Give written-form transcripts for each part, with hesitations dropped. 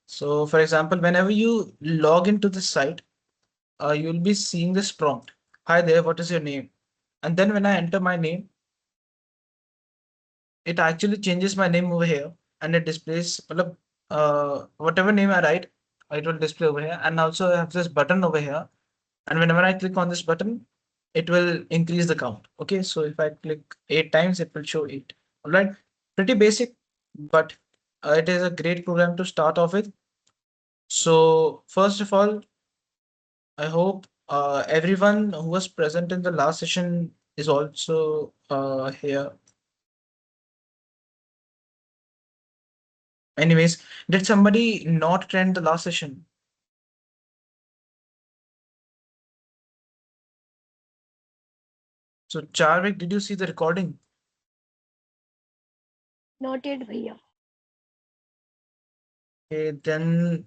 So for example, whenever you log into the site, you'll be seeing this prompt. Hi there, what is your name? And then when I enter my name, it actually changes my name over here and it displays whatever name I write, it will display over here. And also I have this button over here. And whenever I click on this button, it will increase the count. Okay, so if I click 8 times, it will show 8. All right, pretty basic, but it is a great program to start off with. So first of all, I hope everyone who was present in the last session is also here. Anyways, did somebody not attend the last session? So Charvik, did you see the recording? Not yet, भैया. Okay, then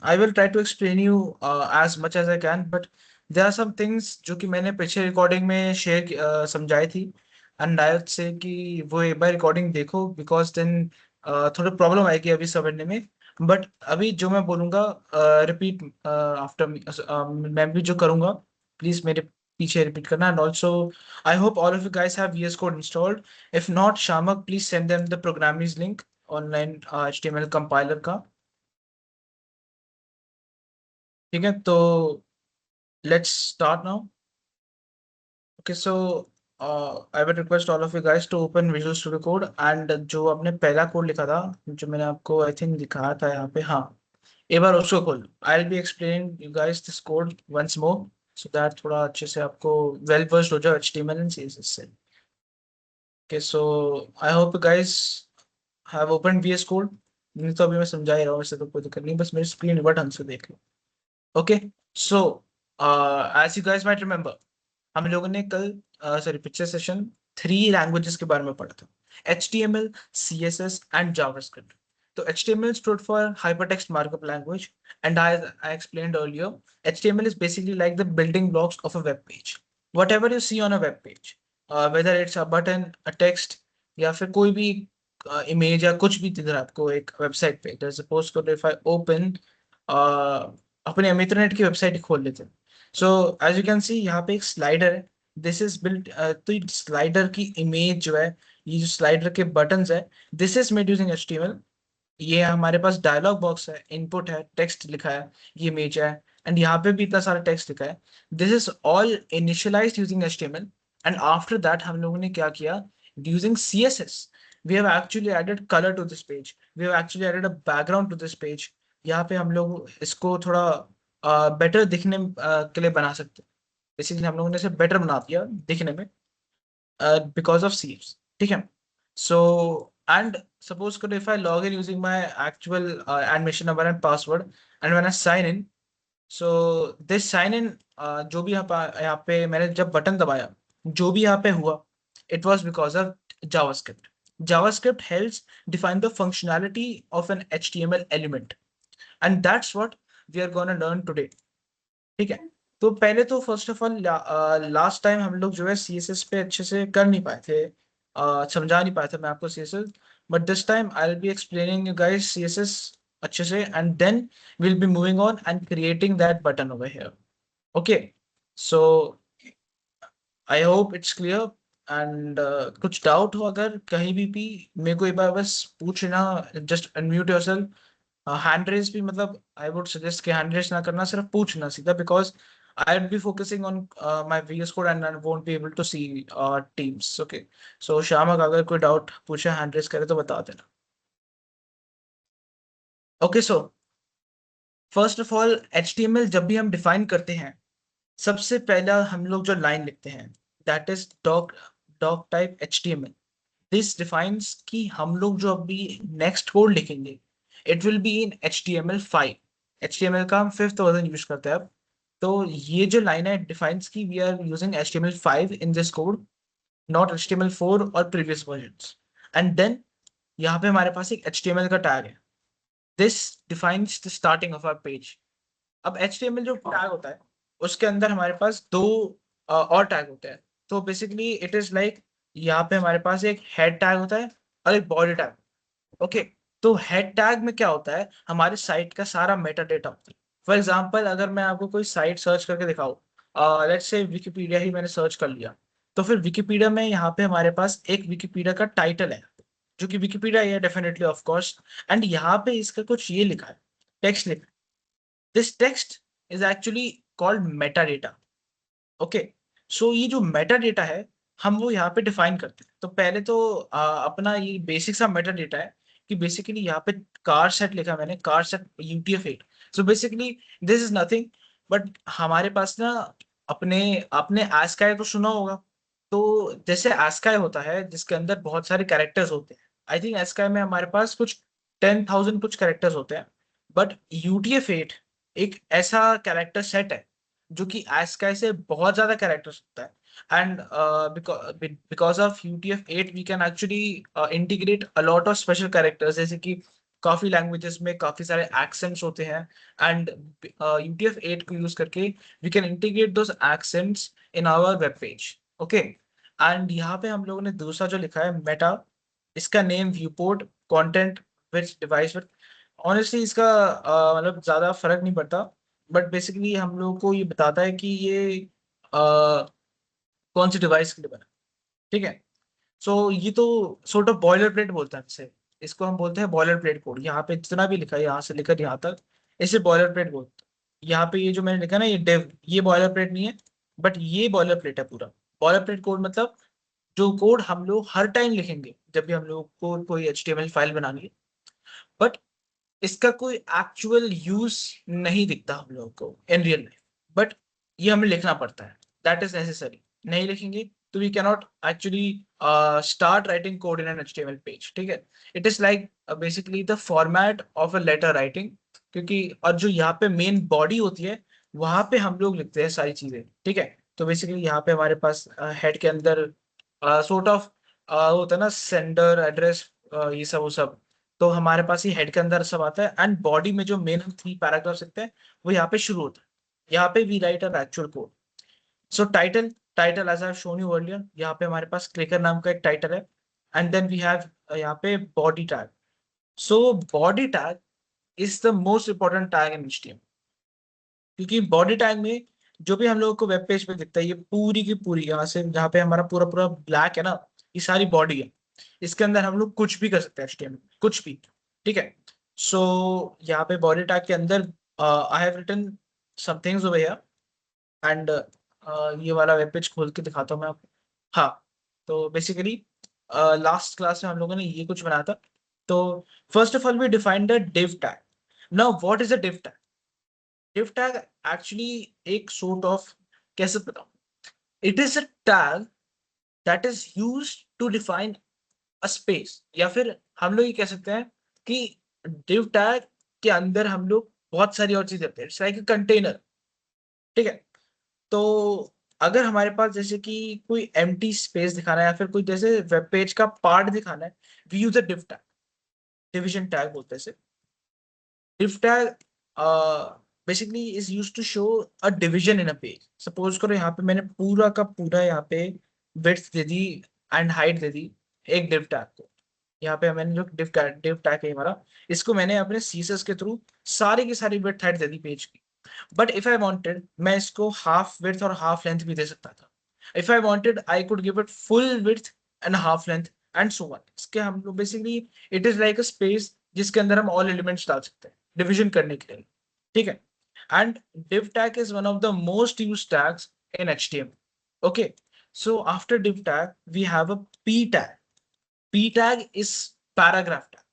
I will try to explain you as much as I can, but there are some things जो कि मैंने पिछले recording में share समझाई थी and I would say कि वो एक बार रिकॉर्डिंग देखो बिकॉज देन थोड़ी प्रॉब्लम आएगी अभी समझने में बट अभी जो मैं बोलूँगा रिपीट आफ्टर मैं भी जो करूँगा प्लीज मेरे पीछे रिपीट करना and also I hope all of you guys have VS Code installed. If not, Shamak, please send them the programming's link online HTML compiler का. ठीक है तो let's start now. Okay so I will request all of you guys to open Visual Studio Code and जो आपने पहला code लिखा था जो मैंने आपको आई थिंक दिखाया था यहाँ पे, हाँ एक बार उसको खोल. I will be explaining you guys this code once more so that थोड़ा अच्छे से आपको वेल वर्स्ड हो जाए HTML एंड CSS से. Okay so I hope you guys have open VS code. नहीं तो अभी मैं समझा ही रहा हूँ, वैसे तो कोई दिक्कत नहीं, बस मेरी स्क्रीन एक बार ढंग से देख लो. Okay so as you guys might remember, हम लोगों ने कल सॉरी पिछले सेशन 3 लैंग्वेजेस के बारे में पढ़ा था, HTML, CSS एंड JavaScript. तो HTML stood for hypertext markup language, and as I explained earlier, HTML is basically like the building blocks of a web page. Whatever you see on a web page, whether it's a button, a text, या फिर कोई भी image या कुछ भी दिख रहा है आपको एक वेबसाइट पे, सपोज करो इफ आई ओपन अपने अमित्रनेट की वेबसाइट खोल लेते हैं. So as you can see यहाँ पे एक स्लाइडर है. दिस इज बिल्ट, तो स्लाइडर की इमेज जो है, ये जो स्लाइडर के बटन्स है, this is made using HTML. ये हमारे पास डायलॉग बॉक्स है, इनपुट है, टेक्स्ट लिखा है, ये इमेज है, एंड यहाँ पे भी इतना सारा टेक्स्ट लिखा है. This is all initialised using HTML. And after that हम लोगों ने क्या किया, using CSS we have actually added color to this page, we have actually added a background to this page. यहाँ पे हम लोग इसको थोड़ा बेटर दिखने के लिए बना सकते हैं. बेसिकली हम लोगों ने इसे बेटर बना दिया दिखने में because of CSS. ठीक है. So and suppose could if I log in using my actual admission number and password, and when I sign in, so this sign in जो भी यहाँ पे मैंने जब बटन दबाया, जो भी यहाँ पे हुआ, it was because of JavaScript. JavaScript helps define the functionality of an HTML element, and that's what we are gonna learn today. ठीक है. तो पहले तो first of all last time हम लोग जो है CSS पे अच्छे से कर नहीं पाए थे, समझा नहीं पाया था मैं आपको CSS. But this time I will be explaining you guys CSS अच्छे से, and then will be moving on and creating that button over here. Okay so I hope it's clear. And कुछ डाउट हो अगर कहीं भी मेरे को एक बार बस पूछना. Just unmute yourself. Hand raise भी मतलब आई वुड सजेस्ट कि हैंड रेस ना करना, सिर्फ पूछना सीधा, because I will be focusing on my VS code and I won't be able to see Teams. Okay so Shamak अगर कोई डाउट पूछे हैंड रेस करे तो बता देना. Okay so first of all HTML जब भी हम डिफाइन करते हैं, सबसे पहला हम लोग जो लाइन लिखते हैं, that is doc doctype HTML. This defines कि हम लोग जो अभी नेक्स्ट कोड लिखेंगे, it will be in HTML5. HTML का हम 5th वर्जन यूज करते हैं अब. तो ये जो लाइन है डिफाइंस की we are using HTML5 in this code, not HTML4 और प्रीवियस वर्जन्स. एंड देन यहाँ पे हमारे पास एक HTML का टैग है. This defines the starting of our page. अब HTML जो टैग होता है, उसके अंदर हमारे पास दो और टैग होते हैं. तो बेसिकली इट इज लाइक यहाँ पे हमारे पास एक हेड टैग होता है और एक बॉडी टैग. ओके तो हेड टैग में क्या होता है, हमारे साइट का सारा मेटा डेटा होता है। फॉर एग्जाम्पल अगर मैं आपको कोई साइट सर्च करके दिखाऊँ, लेट्स से विकिपीडिया ही मैंने सर्च कर लिया, तो फिर विकिपीडिया में यहाँ पे हमारे पास एक विकिपीडिया का टाइटल है, जो कि विकिपीडिया है डेफिनेटली ऑफ कोर्स। एंड यहाँ पे इसका कुछ ये लिखा है, टेक्स्ट लिखा है। This text is actually called metadata. Okay, so ये जो मेटा डेटा है, हम वो यहाँ पे डिफाइन करते हैं। तो पहले तो अपना ये बेसिक सा मेटा डेटा है कि बेसिकली यहाँ पे कार सेट लिखा मैंने, car set UTF-8। So basically this is nothing but हमारे पास ना, अपने आपने ASCII तो सुना होगा। तो जैसे ASCII होता है जिसके अंदर बहुत सारे कैरेक्टर्स होते हैं, आई थिंक ASCII में हमारे पास कुछ 10,000 कुछ कैरेक्टर्स होते हैं, बट UTF-8 एक ऐसा कैरेक्टर सेट है जो कि ASCII से बहुत ज्यादा कैरेक्टर्स होता है। And because of UTF-8 we can actually integrate a lot of special characters, जैसे कि काफी लैंग्वेजेस में काफी सारे एक्सेंट्स होते हैं। एंड UTF-8 को यूज करके we can integrate those accents in our web page. Okay, and यहाँ पे हम लोगों ने दूसरा जो लिखा है मेटा, इसका name viewport content which device. Honestly इसका मतलब ज्यादा फर्क नहीं पड़ता, बट बेसिकली हम लोग को ये बताता है कि ये कौन सी डिवाइस के लिए बना है। ठीक है, सो ये तो सॉर्ट ऑफ बॉयलर प्लेट बोलते हैं इसे, इसको हम बोलते हैं बॉयलर प्लेट कोड। यहाँ पे जितना भी लिखा है यहाँ से लेकर यहाँ तक, इसे बॉयलर प्लेट बोलते हैं। यहाँ पे ये जो मैंने लिखा ना, ये डेव, ये बॉयलर प्लेट नहीं है, बट ये बॉयलर प्लेट है पूरा। बॉयलर प्लेट कोड मतलब जो कोड हम लोग हर टाइम लिखेंगे जब भी हम लोग को कोई HTML फाइल बनानी है, बट इसका कोई एक्चुअल यूज नहीं दिखता हम लोगों को इन रियल लाइफ, बट ये हमें लिखना पड़ता है, दैट इज नेसेसरी। नहीं लिखेंगे तो we cannot actually start writing code in an HTML page. ठीक है, it is like basically the format of a letter writing, क्योंकि और जो यहाँ पे मेन बॉडी होती है वहां पे हम लोग लिखते हैं सारी चीजें। ठीक है, तो बेसिकली यहाँ पे हमारे पास हेड के अंदर सॉर्ट ऑफ होता है ना, सेंडर एड्रेस, ये सब वो सब, तो हमारे पास ये हेड के अंदर सब आता है। एंड बॉडी में जो मेन हम 3 पैराग्राफ लिखते हैं वो यहाँ पे शुरू होता है। यहाँ पे we write a actual code. So title, title as I have shown you earlier, यहाँ पे हमारे पास क्लिकर नाम का एक टाइटल है। एंड देन वी हैव यहाँ पे body tag. So body tag is the most important tag in HTML, क्योंकि बॉडी टैग में जो भी हम लोगों को वेब पेज पे दिखता है, ये पूरी की पूरी यहाँ से जहाँ पे हमारा पूरा पूरा ब्लैक है ना, ये सारी बॉडी है। इसके अंदर हम लोग कुछ भी कर सकते हैं HTML, कुछ भी। ठीक है, सो यहाँ पे बॉडी टैग के अंदर I have written some things over here. And ये वाला वेब पेज खोल के दिखाता हूँ मैं आपको। हाँ, तो बेसिकली लास्ट क्लास में हम लोगों ने ये कुछ बनाया था। तो first of all we defined the div tag. Now what is a div tag? div tag actually एक sort of, कैसे बताऊं, it is a tag that is used to define a space, या फिर हम लोग ये कह सकते हैं कि div टैग के अंदर हम लोग बहुत सारी और चीजें रखते हैं, इट्स लाइक अ कंटेनर। ठीक है, तो अगर हमारे पास जैसे कि कोई एम्प्टी स्पेस दिखाना है या फिर कोई जैसे वेब पेज का पार्ट दिखाना है, we use a div tag, division tag बोलते हैं इसे। div tag basically is used to show a division in a page। Suppose करो यहाँ पे मैंने पूरा का पूरा यहाँ पे width दे दी एंड हाइट दे दी एक div tag को। यहाँ पे मैंने जो div tag है हमारा, इसको मैंने अपने CSS के थ्रू सारी की सारी width हाइट दे दी पेज की। बट इफ आई वांटेड, मैं इसको हाफ width और हाफ लेंथ भी दे सकता था। If I wanted I could give it full width and half length and so on. इसके हम लोग basically, it is like a space जिसके अंदर हम ऑल एलिमेंट्स डाल सकते हैं डिवीजन करने के लिए। ठीक है, and div tag is one of the most used tags in HTML। okay, so after div tag we have a p tag। p tag is paragraph tag।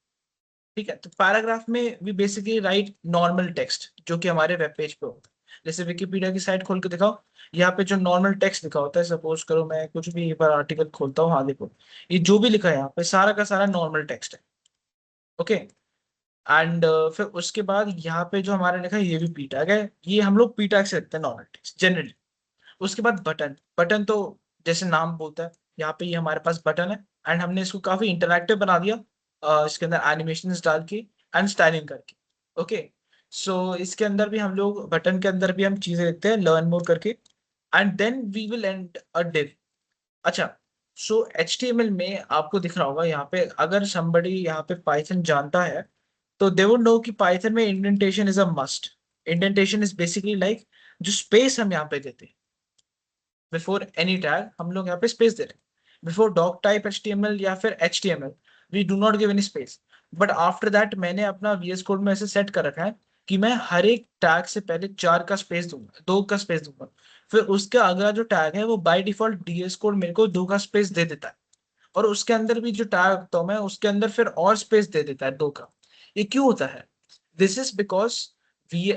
ठीक है, तो पैराग्राफ में we basically write normal text जो कि हमारे web page पे होता है। जैसे विकिपीडिया की साइट खोल के दिखाओ, यहाँ पे जो नॉर्मल टेक्स्ट लिखा होता है, सपोज करो मैं कुछ भी एक बार आर्टिकल खोलता हूँ, हाँ देखो ये जो भी लिखा है यहाँ पे सारा का सारा नॉर्मल टेक्स्ट है। ओके, एंड फिर उसके बाद यहाँ पे जो हमारा लिखा है ये भी पी टैग है, ये हम लोग पी टैग से रखते हैं नॉर्मल टेक्स्ट जनरली। उसके बाद बटन, बटन तो जैसे नाम बोलता है, यहाँ पे ये हमारे पास बटन है। एंड हमने इसको काफी इंटरैक्टिव बना दिया इसके अंदर एनिमेशन डाल के एंड स्टाइलिंग करके। ओके, सो इसके अंदर भी हम लोग बटन के अंदर भी हम चीजें लिखते हैं लर्न मोर करके। And then we will end a div। अच्छा, सो HTML में आपको दिख रहा होगा यहाँ पे, अगर somebody यहाँ पे पाइथन जानता है तो दे वुड नो कि पाइथन में indentation is a must. Indentation is basically like जो स्पेस हम यहाँ पे देते हैं बिफोर एनी टैग, हम लोग यहाँ पे स्पेस दे रहे हैं। बिफोर डॉक टाइप HTML या फिर HTML we do not give any space. But after that मैंने अपना VS कोड में ऐसे सेट कर रखा है कि मैं हर एक टैग से पहले 4 का स्पेस दूंगा, 2 का स्पेस दूंगा। फिर उसके अगला जो टैग है वो बाय डिफॉल्ट DS कोड मेरे को 2 का स्पेस दे देता है, और उसके अंदर भी जो टैग रखता हूं मैं उसके अंदर फिर और स्पेस दे देता है 2 का। ये क्यों होता है? दिस इज बिकॉज वी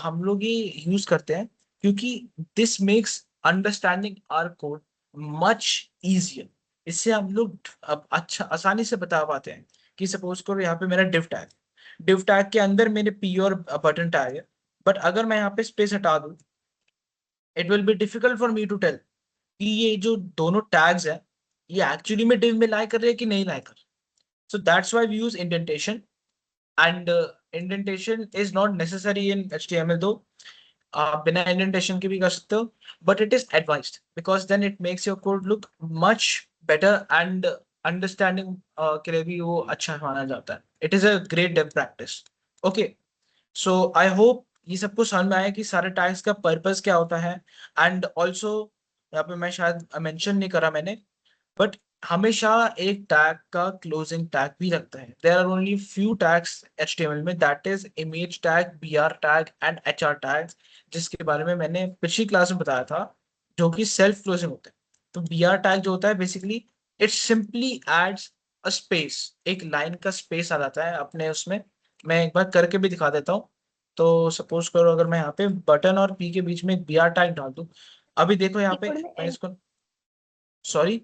हम लोग ये यूज करते हैं क्योंकि this makes understanding our code much easier. इससे हम लोग अब अच्छा आसानी से बता पाते हैं कि सपोज करो यहाँ पे मेरा डिव टैग के अंदर मेरे पी और बटन टैग है, बट अगर मैं यहाँ पे स्पेस हटा दूं it will be difficult for me to tell कि ये जो दोनों टैग्स हैं ये एक्चुअली में div में लाई कर रहे हैं कि नहीं लाई कर। So that's why we use indentation, and indentation is not necessary in HTML though. आप बिना इंडेंटेशन के भी कर सकते हो, but it is advised because then it makes your code look much better, and understanding के लिए भी वो अच्छा माना जाता है। It is a great dev practice. Okay, so I hope ये सबको समझ में आया कि सारे टैग्स का पर्पस क्या होता है। एंड ऑल्सो यहाँ पे मैं शायद मेंशन नहीं करा मैंने, बट हमेशा एक टैग का क्लोजिंग टैग भी रखता है। There are only few tags HTML में, that is image tag, BR tag and HR tag, जिसके बारे में मैंने पिछली क्लास में बताया था, जो कि सेल्फ क्लोजिंग होते हैं। तो BR टैग जो होता है basically it simply adds a space, एक लाइन का स्पेस आ जाता है अपने उसमें। मैं एक बार करके भी दिखा देता हूँ। तो सपोज करो अगर मैं यहाँ पे बटन और P के बीच में एक BR टैग डाल दूं, अभी देखो यहाँ पे कीबोर्ड में मैं इसको, sorry,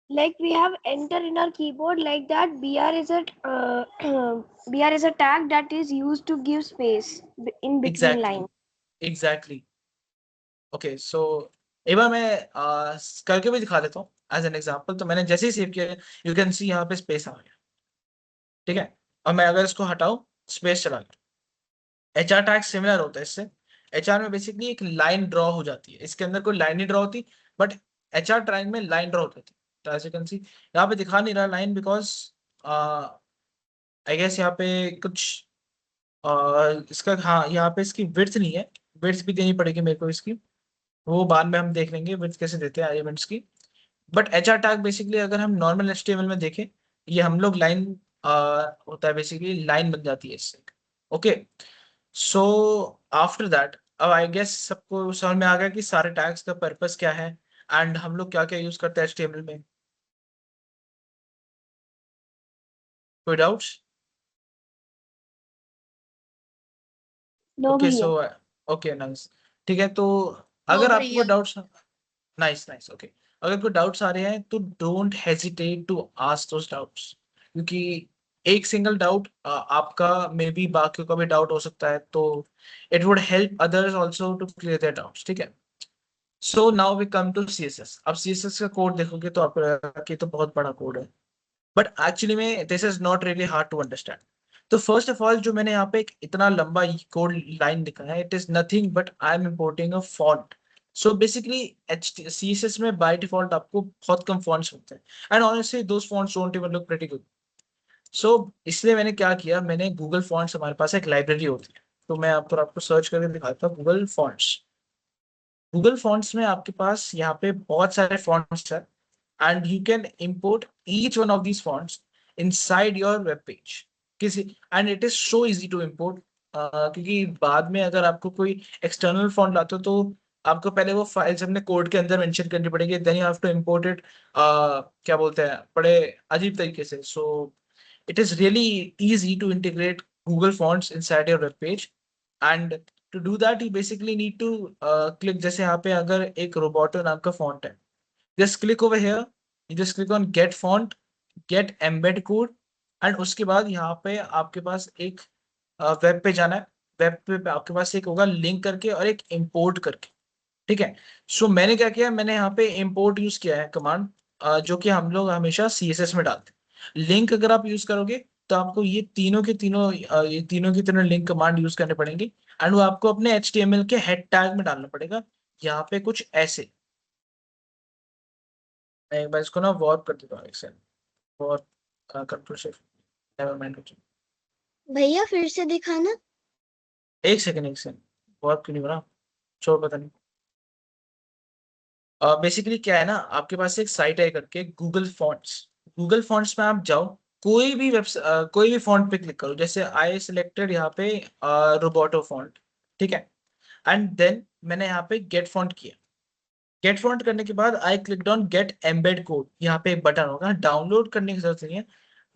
like we have enter in our keyboard like that. BR is a BR is a tag that is used to give space in between exactly lines. Exactly. Okay, so एक बार मैं करके भी दिखा देता हूँ एज एन एग्जांपल। तो मैंने जैसे ही सेव किया, यू कैन सी यहाँ पे स्पेस आ गया, ठीक है। और मैं अगर इसको हटाऊं, स्पेस चला गया। HR टैग सिमिलर होता है इससे। HR में बेसिकली एक लाइन ड्रॉ हो जाती है, इसके अंदर कोई लाइन नहीं ड्रॉ होती, बट HR टैग में लाइन ड्रॉ होती है। तो एज यू कैन सी यहाँ पे दिखा नहीं रहा लाइन बिकॉज आई गेस यहाँ पे कुछ इसका, हाँ यहाँ पे इसकी विड्थ नहीं है। विड्थ भी देनी पड़ेगी मेरे को इसकी, वो बाद में हम देख लेंगे विड्थ कैसे देते हैं एलिमेंट्स की। बट HR टैग बेसिकली अगर हम नॉर्मल HTML में देखें, ये हम लोग लाइन होता है, बेसिकली लाइन बन जाती है इससे। ओके, सो आफ्टर दैट अब आई गेस सबको समझ में आ गया कि सारे टैग्स का पर्पस क्या है एंड हम लोग क्या क्या यूज करते हैं HTML में। कोई डाउट्स? No ओके, सो भैया. ओके नाइस, ठीक है। तो नो अगर आपको कोई भैया। डाउट्स, नाइस नाइस, ओके, अगर कोई डाउट्स आ रहे हैं तो don't hesitate to ask those doubts, क्योंकि एक सिंगल डाउट आपका मे बी बाकियों का भी डाउट हो सकता है, तो it would help others also to clear their doubts, ठीक है। So now we come to CSS। अब CSS का कोड देखोगे तो आपको लगेगा कि ये तो बहुत बड़ा कोड है, बट एक्चुअली में this is not really hard to understand. तो फर्स्ट ऑफ ऑल जो मैंने यहाँ पे एक इतना लंबा कोड लाइन लिखा है, it is nothing but I am importing a font. So basically CSS में बाय डिफॉल्ट आपको बहुत कम फॉन्ट्स होते हैं, and honestly those fonts don't even look pretty good. So इसलिए मैंने क्या किया, मैंने गूगल फॉन्ट्स, हमारे पास एक लाइब्रेरी होती है, तो मैं आपको सर्च करके दिखाता हूँ गूगल फॉन्ट्स। गूगल फॉन्ट्स में आपके पास यहाँ पे बहुत सारे फॉन्ट्स हैं, and you can import each one of these fonts inside your web page. किसी, and it is so easy to import, क्योंकि बाद में अगर आपको कोई एक्सटर्नल फॉन्ट लाते हो तो आपको पहले वो फाइल्स अपने कोड के अंदर मेंशन करनी पड़ेगी, then you have to import it, क्या बोलते हैं, बड़े अजीब तरीके से। सो it is really easy to integrate Google Fonts inside your web page. And to do that, you basically need to click, जैसे यहाँ पे अगर एक Roboto नाम का font है, just click over here, you just click on get font, get embed code, and उसके बाद यहाँ पे आपके पास एक वेब पे जाना है। वेब पे आपके पास एक होगा लिंक करके और एक इम्पोर्ट करके, ठीक है। सो मैंने क्या किया, मैंने यहाँ पे इम्पोर्ट यूज किया है कमांड, जो कि हम लोग हमेशा CSS में डालते हैं। लिंक अगर आप यूज करोगे तो आपको ये तीनों के तीनों ये तीनों की तीनों लिंक कमांड यूज करने पड़ेंगे, एंड वो आपको अपने HTML के हेड टैग में डालना पड़ेगा, यहाँ पे कुछ ऐसे। मैं एक बार इसको ना वॉर्प कर देता हूँ, एक second. Warp, control shift, never mind. भैया फिर से दिखाना। एक सेकंड, एक सेकंड। वॉर्प क्यों नहीं हो रहा? छोड़, पता नहीं। बेसिकली क्या है ना, आपके पास एक साइट है करके गूगल फॉन्ट्स। गूगल फॉन्ट्स में आप जाओ, कोई भी फॉन्ट पे क्लिक करो, जैसे आई सिलेक्टेड यहाँ पे रोबोटो फॉन्ट, ठीक है। एंड देन मैंने यहाँ पे गेट फॉन्ट किया। गेट फॉन्ट करने के बाद I click on get embed code, यहाँ पे एक बटन होगा, डाउनलोड करने की जरूरत नहीं है।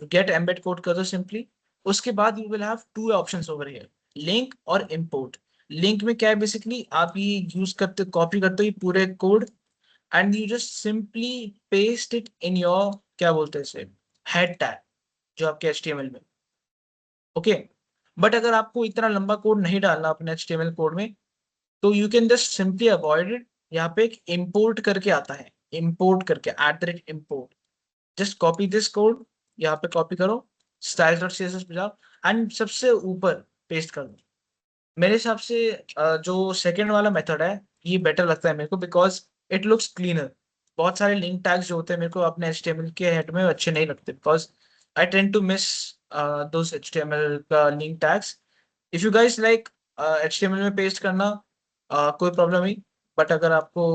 गेट एम्बेड कोड कर दो सिंपली। उसके बाद you will have two options over here, link और इम्पोर्ट। लिंक में क्या है, बेसिकली आप ये यूज करते, कॉपी करते हो ये पूरे code, and you just simply paste it in your, क्या बोलते हैं इसे, हेड टैग, जो आपके एचटीएमएल में। ओके। बट अगर आपको इतना लंबा कोड नहीं डालना अपने एचटीएमएल कोड में, तो you can just simply avoid it. यहाँ पे एक इम्पोर्ट करके आता है, इम्पोर्ट करके @import, just copy this code, यहाँ पे कॉपी करो, styles.css पे जाओ, एंड सबसे ऊपर पेस्ट कर दो। मेरे हिसाब से जो सेकंड वाला मेथड है ये बेटर लगता है मेरे को, बिकॉज इट लुक्स क्लीनर। बहुत सारे लिंक टैग्स जो होते हैं मेरे को अपने एचटीएमएल के हेड में अच्छे नहीं लगते, because I tend to miss those HTML का link tags. If you guys like HTML में पेस्ट करना, कोई प्रॉब्लम नहीं। बट अगर आपको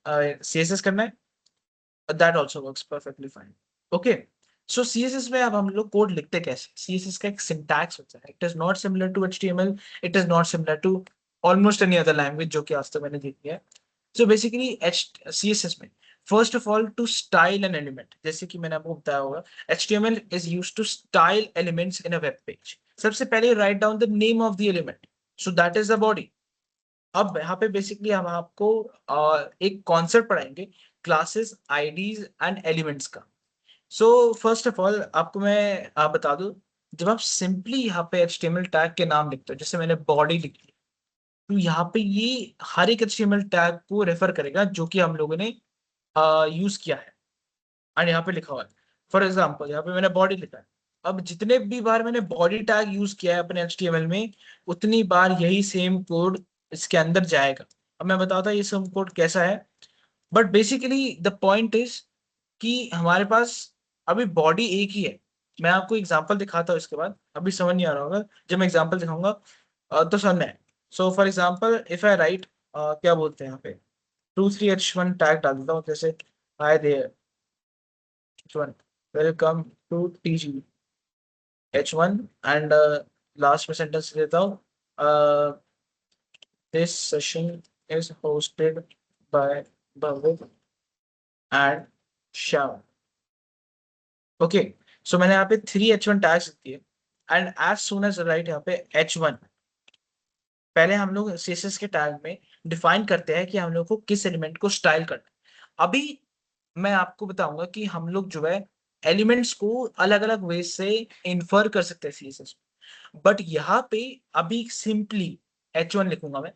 सीएसएस करना है, that also works perfectly fine. Okay. So CSS में अब हम लोग कोड लिखते कैसे, सीएसएस का एक सिंटैक्स होता है, it is not similar to HTML, it is not similar to almost any other language जो कि आज तक मैंने देखी है। सो बेसिकली एच सीएसएस में first of all to style an element, जैसे कि मैंने आपको बताया होगा, HTML is used to style elements in a web page. सबसे पहले write down the name of the element, so that is the body. अब यहाँ पे बेसिकली हम आपको एक कॉन्सेप्ट पढ़ाएंगे, क्लासेस, आईडीज एंड एलिमेंट्स का। सो फर्स्ट ऑफ ऑल आपको मैं बता दूं, जब आप सिंपली यहाँ पे एचटीएमएल टैग के नाम लिखते हो, जैसे मैंने बॉडी लिखी, तो यहाँ पे ये हर एक एचटीएमएल टैग को रेफर करेगा जो कि हम लोगों ने यूज किया है, एंड यहाँ पे लिखा हुआ है। फॉर एग्जाम्पल यहाँ पे मैंने बॉडी लिखा है, अब जितने भी बार मैंने बॉडी टैग यूज किया है अपने एचटीएमएल में, उतनी बार यही सेम कोड इसके अंदर जाएगा। अब मैं बताता हूँ ये सेम कोड कैसा है। But basically the point is कि हमारे पास अभी बॉडी एक ही है। मैं आपको एग्जांपल दिखाता हूँ इसके बाद, अभी समझ नहीं आ रहा होगा, जब मैं एग्जांपल दिखाऊंगा तो समझना है। So for example if I right, क्या बोलते हैं यहाँ पे, 23H1 टैग डाल देता हूँ, जैसे hi there H1, welcome to TG H1, and last में सेंटेंस देता हूँ, this session is hosted by Bhavik and Shyam. Okay. So मैंने यहाँ पे 3H1 टैग्स दिए, and as soon as right यहाँ पे H1, पहले हम लोग सीएसएस के टैग में डिफाइन करते हैं कि हम लोग को किस एलिमेंट को स्टाइल करना है। अभी मैं आपको बताऊंगा कि हम लोग जो है एलिमेंट्स को अलग अलग वे से इन्फर कर सकते हैं सीएसएस, बट यहाँ पे अभी सिंपली H1 लिखूंगा मैं,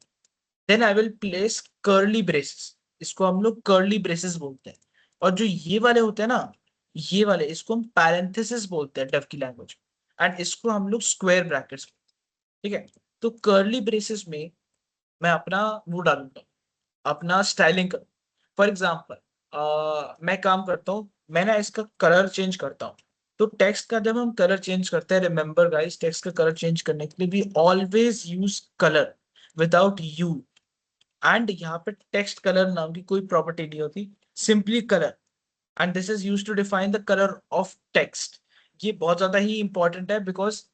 then I will place curly braces, इसको हम लोग कर्ली ब्रेसेस बोलते हैं। और जो ये वाले होते हैं ना, ये वाले, इसको हम पैरेंथेसिस बोलते हैं डेव की लैंग्वेज, एंड इसको हम लोग स्क्वायर ब्रैकेट्स, ठीक है। तो कर्ली ब्रेसेस में मैं अपना वो डालूंगा, अपना स्टाइलिंग कर। फॉर एग्जाम्पल मैं काम करता हूँ, मैंने इसका कलर चेंज करता हूँ। तो टेक्स्ट का जब हम कलर चेंज करते हैं, रिमेंबर गाइस, टेक्स्ट का कलर चेंज करने के लिए we always use color without U. एंड यहाँ पे टेक्स्ट कलर नाम की कोई प्रॉपर्टी नहीं होती, simply colour, and this is used to define the colour of text. ये बहुत ज्यादा ही इंपॉर्टेंट है, बिकॉज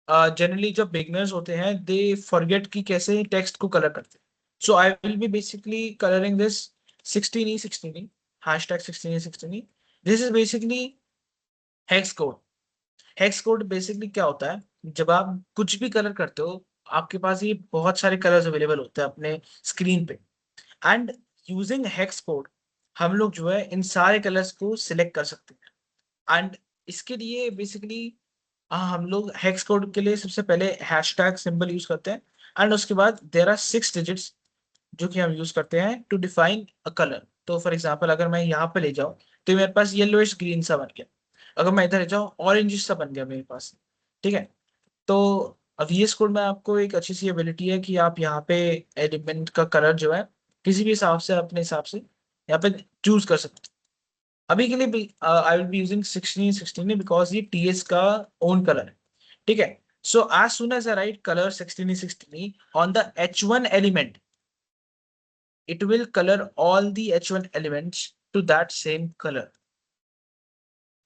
जनरली जब बिगनर्स होते हैं दे फॉरगेट कि कैसे टेक्स्ट को कलर करते हैं। So I will be basically colouring this 16E16E, #16E16E। This is basically hex code. Hex code basically क्या होता है, जब आप कुछ भी कलर करते हो, आपके पास ये बहुत सारे कलर्स अवेलेबल होते हैं अपने स्क्रीन पे, एंड यूजिंग हेक्स कोड हम लोग जो है इन सारे कलर्स को सिलेक्ट कर सकते हैं। एंड इसके लिए बेसिकली हम लोग हेक्स कोड के लिए सबसे पहले हैशटैग सिंबल यूज करते हैं, एंड उसके बाद देर आर 6 डिजिट्स जो कि हम यूज करते हैं टू डिफाइन अ कलर। तो फॉर एग्जांपल अगर मैं यहाँ पे ले जाऊँ, तो मेरे पास येलोइश ग्रीन सा बन गया। अगर मैं इधर ले जाऊँ, ऑरेंज सा बन गया मेरे पास, ठीक है। तो VS कोड में आपको एक अच्छी सी एबिलिटी है कि आप यहाँ पे एलिमेंट का कलर जो है किसी भी हिसाब से, अपने हिसाब से यहाँ पे चूज कर सकते अभी के लिए I will be using 16 because ये टीएस का ओन कलर है, ठीक है। So as soon as I write colour 16 on the H1 element, it will color all the H1 elements to that same color.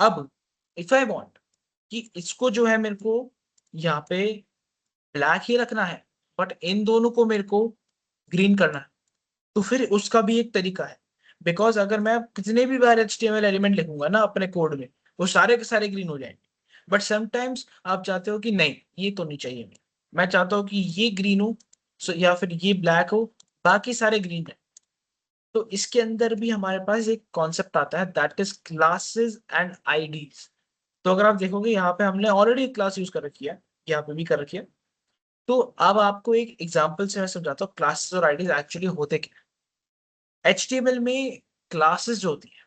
अब if I want कि इसको जो है मेरे को यहाँ पे ब्लैक ही रखना है बट इन दोनों को मेरे को ग्रीन करना है, तो फिर उसका भी एक तरीका है। बिकॉज अगर मैं कितने भी बार HTML एलिमेंट लिखूंगा ना अपने कोड में, वो सारे के सारे ग्रीन हो जाएंगे। बट समटाइम्स आप चाहते हो कि नहीं ये तो नहीं चाहिए, मैं चाहता हूँ कि ये ग्रीन हो या फिर ये ब्लैक हो, बाकी सारे ग्रीन है। तो इसके अंदर भी हमारे पास एक कॉन्सेप्ट आता है that is classes and IDs. तो अगर आप देखोगे यहाँ पे हमने ऑलरेडी क्लास यूज कर रखी है, यहाँ पे भी कर रखी है। तो अब आपको एक एग्जांपल से मैं समझाता हूँ क्लासेस और आईडीज एक्चुअली होते क्या। HTML में क्लासेस जो होती है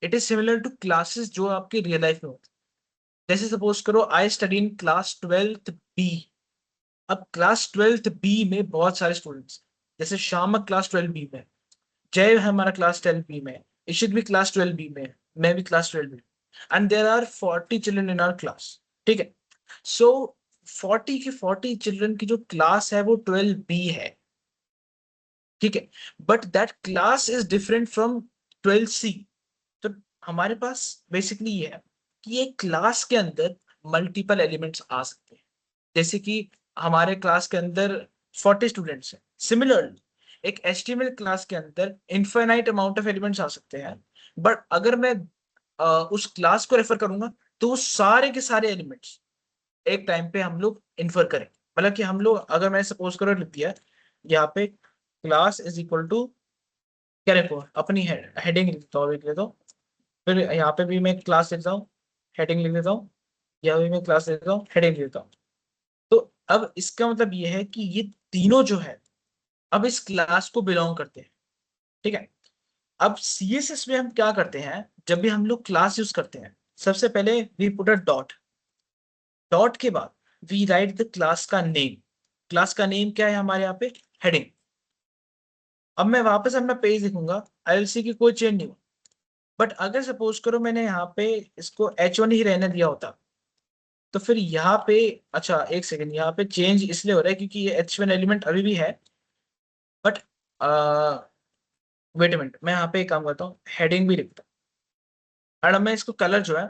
it is similar to classes जो आपके रियल लाइफ में होती है। जैसे सपोज करो I study in class 12th B. अब क्लास 12th बी में बहुत सारे स्टूडेंट्स, जैसे शामक क्लास 12 बी में, जय हमारा क्लास 12 बी में, इशित भी क्लास 12 बी में, मैं भी class 12 B, and there are 40 children in our class, ठीक है। सो 40 के 40 चिल्ड्रन की जो क्लास है वो 12 बी है, ठीक है। But that class is different from 12 सी। तो हमारे पास बेसिकली ये है कि एक क्लास के अंदर मल्टीपल एलिमेंट्स आ सकते हैं। जैसे कि हमारे क्लास के अंदर 40 स्टूडेंट्स हैं, सिमिलरली एक HTML क्लास के अंदर इनफाइनाइट अमाउंट ऑफ एलिमेंट्स आ सकते हैं। बट अगर मैं उस क्लास को रेफर करूंगा तो वो सारे के सारे एलिमेंट्स एक टाइम पे हम लोग इन्फर करें। मतलब कि हम लोग अगर मैं सपोज करो लिख दिया यहाँ पे क्लास इज इक्वल टू क्या लिखो अपनी हेडिंग लिख देता हूँ, लिख लेता हूँ। फिर यहाँ पे भी मैं क्लास लिखता हूँ, हेडिंग लिख देता हूँ। यहाँ भी मैं क्लास लिख देता हूँ, हेडिंग लिख देता हूँ। तो अब इसका मतलब ये है कि ये तीनों जो है अब इस क्लास को बिलोंग करते हैं, ठीक है। अब CSS में हम क्या करते हैं, जब भी हम लोग क्लास यूज करते हैं सबसे पहले we put a dot, dot के बाद वी राइट द क्लास का नेम। क्लास का नेम क्या है हमारे यहाँ पे, हेडिंग। अब मैं वापस अपना पेज लिखूंगा, आई विल सी की कोई चेंज नहीं हुआ। बट अगर सपोज करो मैंने यहाँ पे इसको H1 ही रहने दिया होता तो फिर यहाँ पे, अच्छा एक सेकेंड, यहाँ पे चेंज इसलिए हो रहा है क्योंकि ये H1 एलिमेंट अभी भी है। बट वेट अ मिनट, मैं यहाँ पे एक काम करता हूँ, हेडिंग भी लिखता हूँ। और अब मैं इसको कलर जो है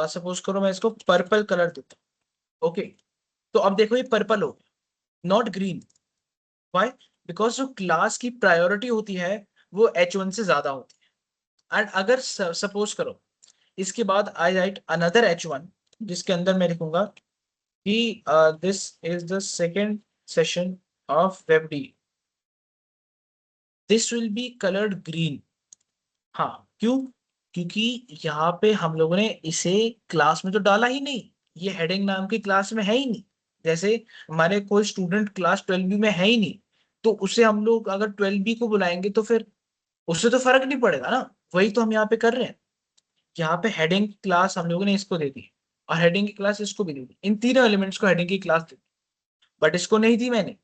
सपोज करो मैं इसको पर्पल कलर देता हूँ, ओके। तो अब देखो ये पर्पल हो गया, नॉट ग्रीन। व्हाई? बिकॉज जो क्लास की प्रायोरिटी होती है वो H1 से ज्यादा होती है। एंड अगर सपोज करो इसके बाद आई राइट अनदर H1 जिसके अंदर मैं लिखूंगा कि this is the second session of WebD, this will be coloured green. हाँ क्यों? क्योंकि यहाँ पे हम लोगों ने इसे क्लास में तो डाला ही नहीं, ये हेडिंग नाम की क्लास में है ही नहीं। जैसे हमारे कोई स्टूडेंट क्लास 12B में है ही नहीं, तो उसे हम लोग अगर 12B को बुलाएंगे तो फिर उससे तो फर्क नहीं पड़ेगा ना। वही तो हम यहाँ पे कर रहे हैं, यहाँ पे हेडिंग क्लास हम लोगों ने इसको दे दी और हेडिंग की क्लास इसको भी दे दी, इन तीनों एलिमेंट्स को हेडिंग की क्लास दे दी। बट इसको नहीं दी मैंने,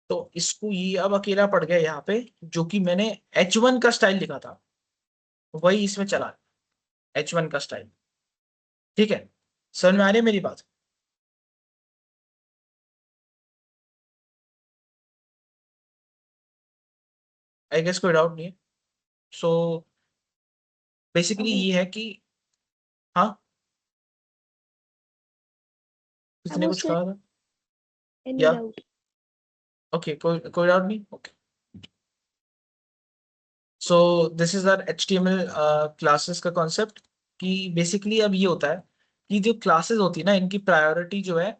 तो इसको ये अब अकेला पड़ गया यहाँ पे, जो कि मैंने H1 का स्टाइल लिखा था वही इसमें चला, H1 का स्टाइल, ठीक है। समझ में आ रही है मेरी बात? आई गेस कोई डाउट नहीं है। सो बेसिकली अभी ये है कि हाँ, किसने अबू कुछ से कहा था? एनी या डाउट? ओके, कोई डाउट नहीं, okay. So this is our HTML classes का कॉन्सेप्ट। कि बेसिकली अब ये होता है कि जो क्लासेस होती है ना इनकी प्रायोरिटी जो है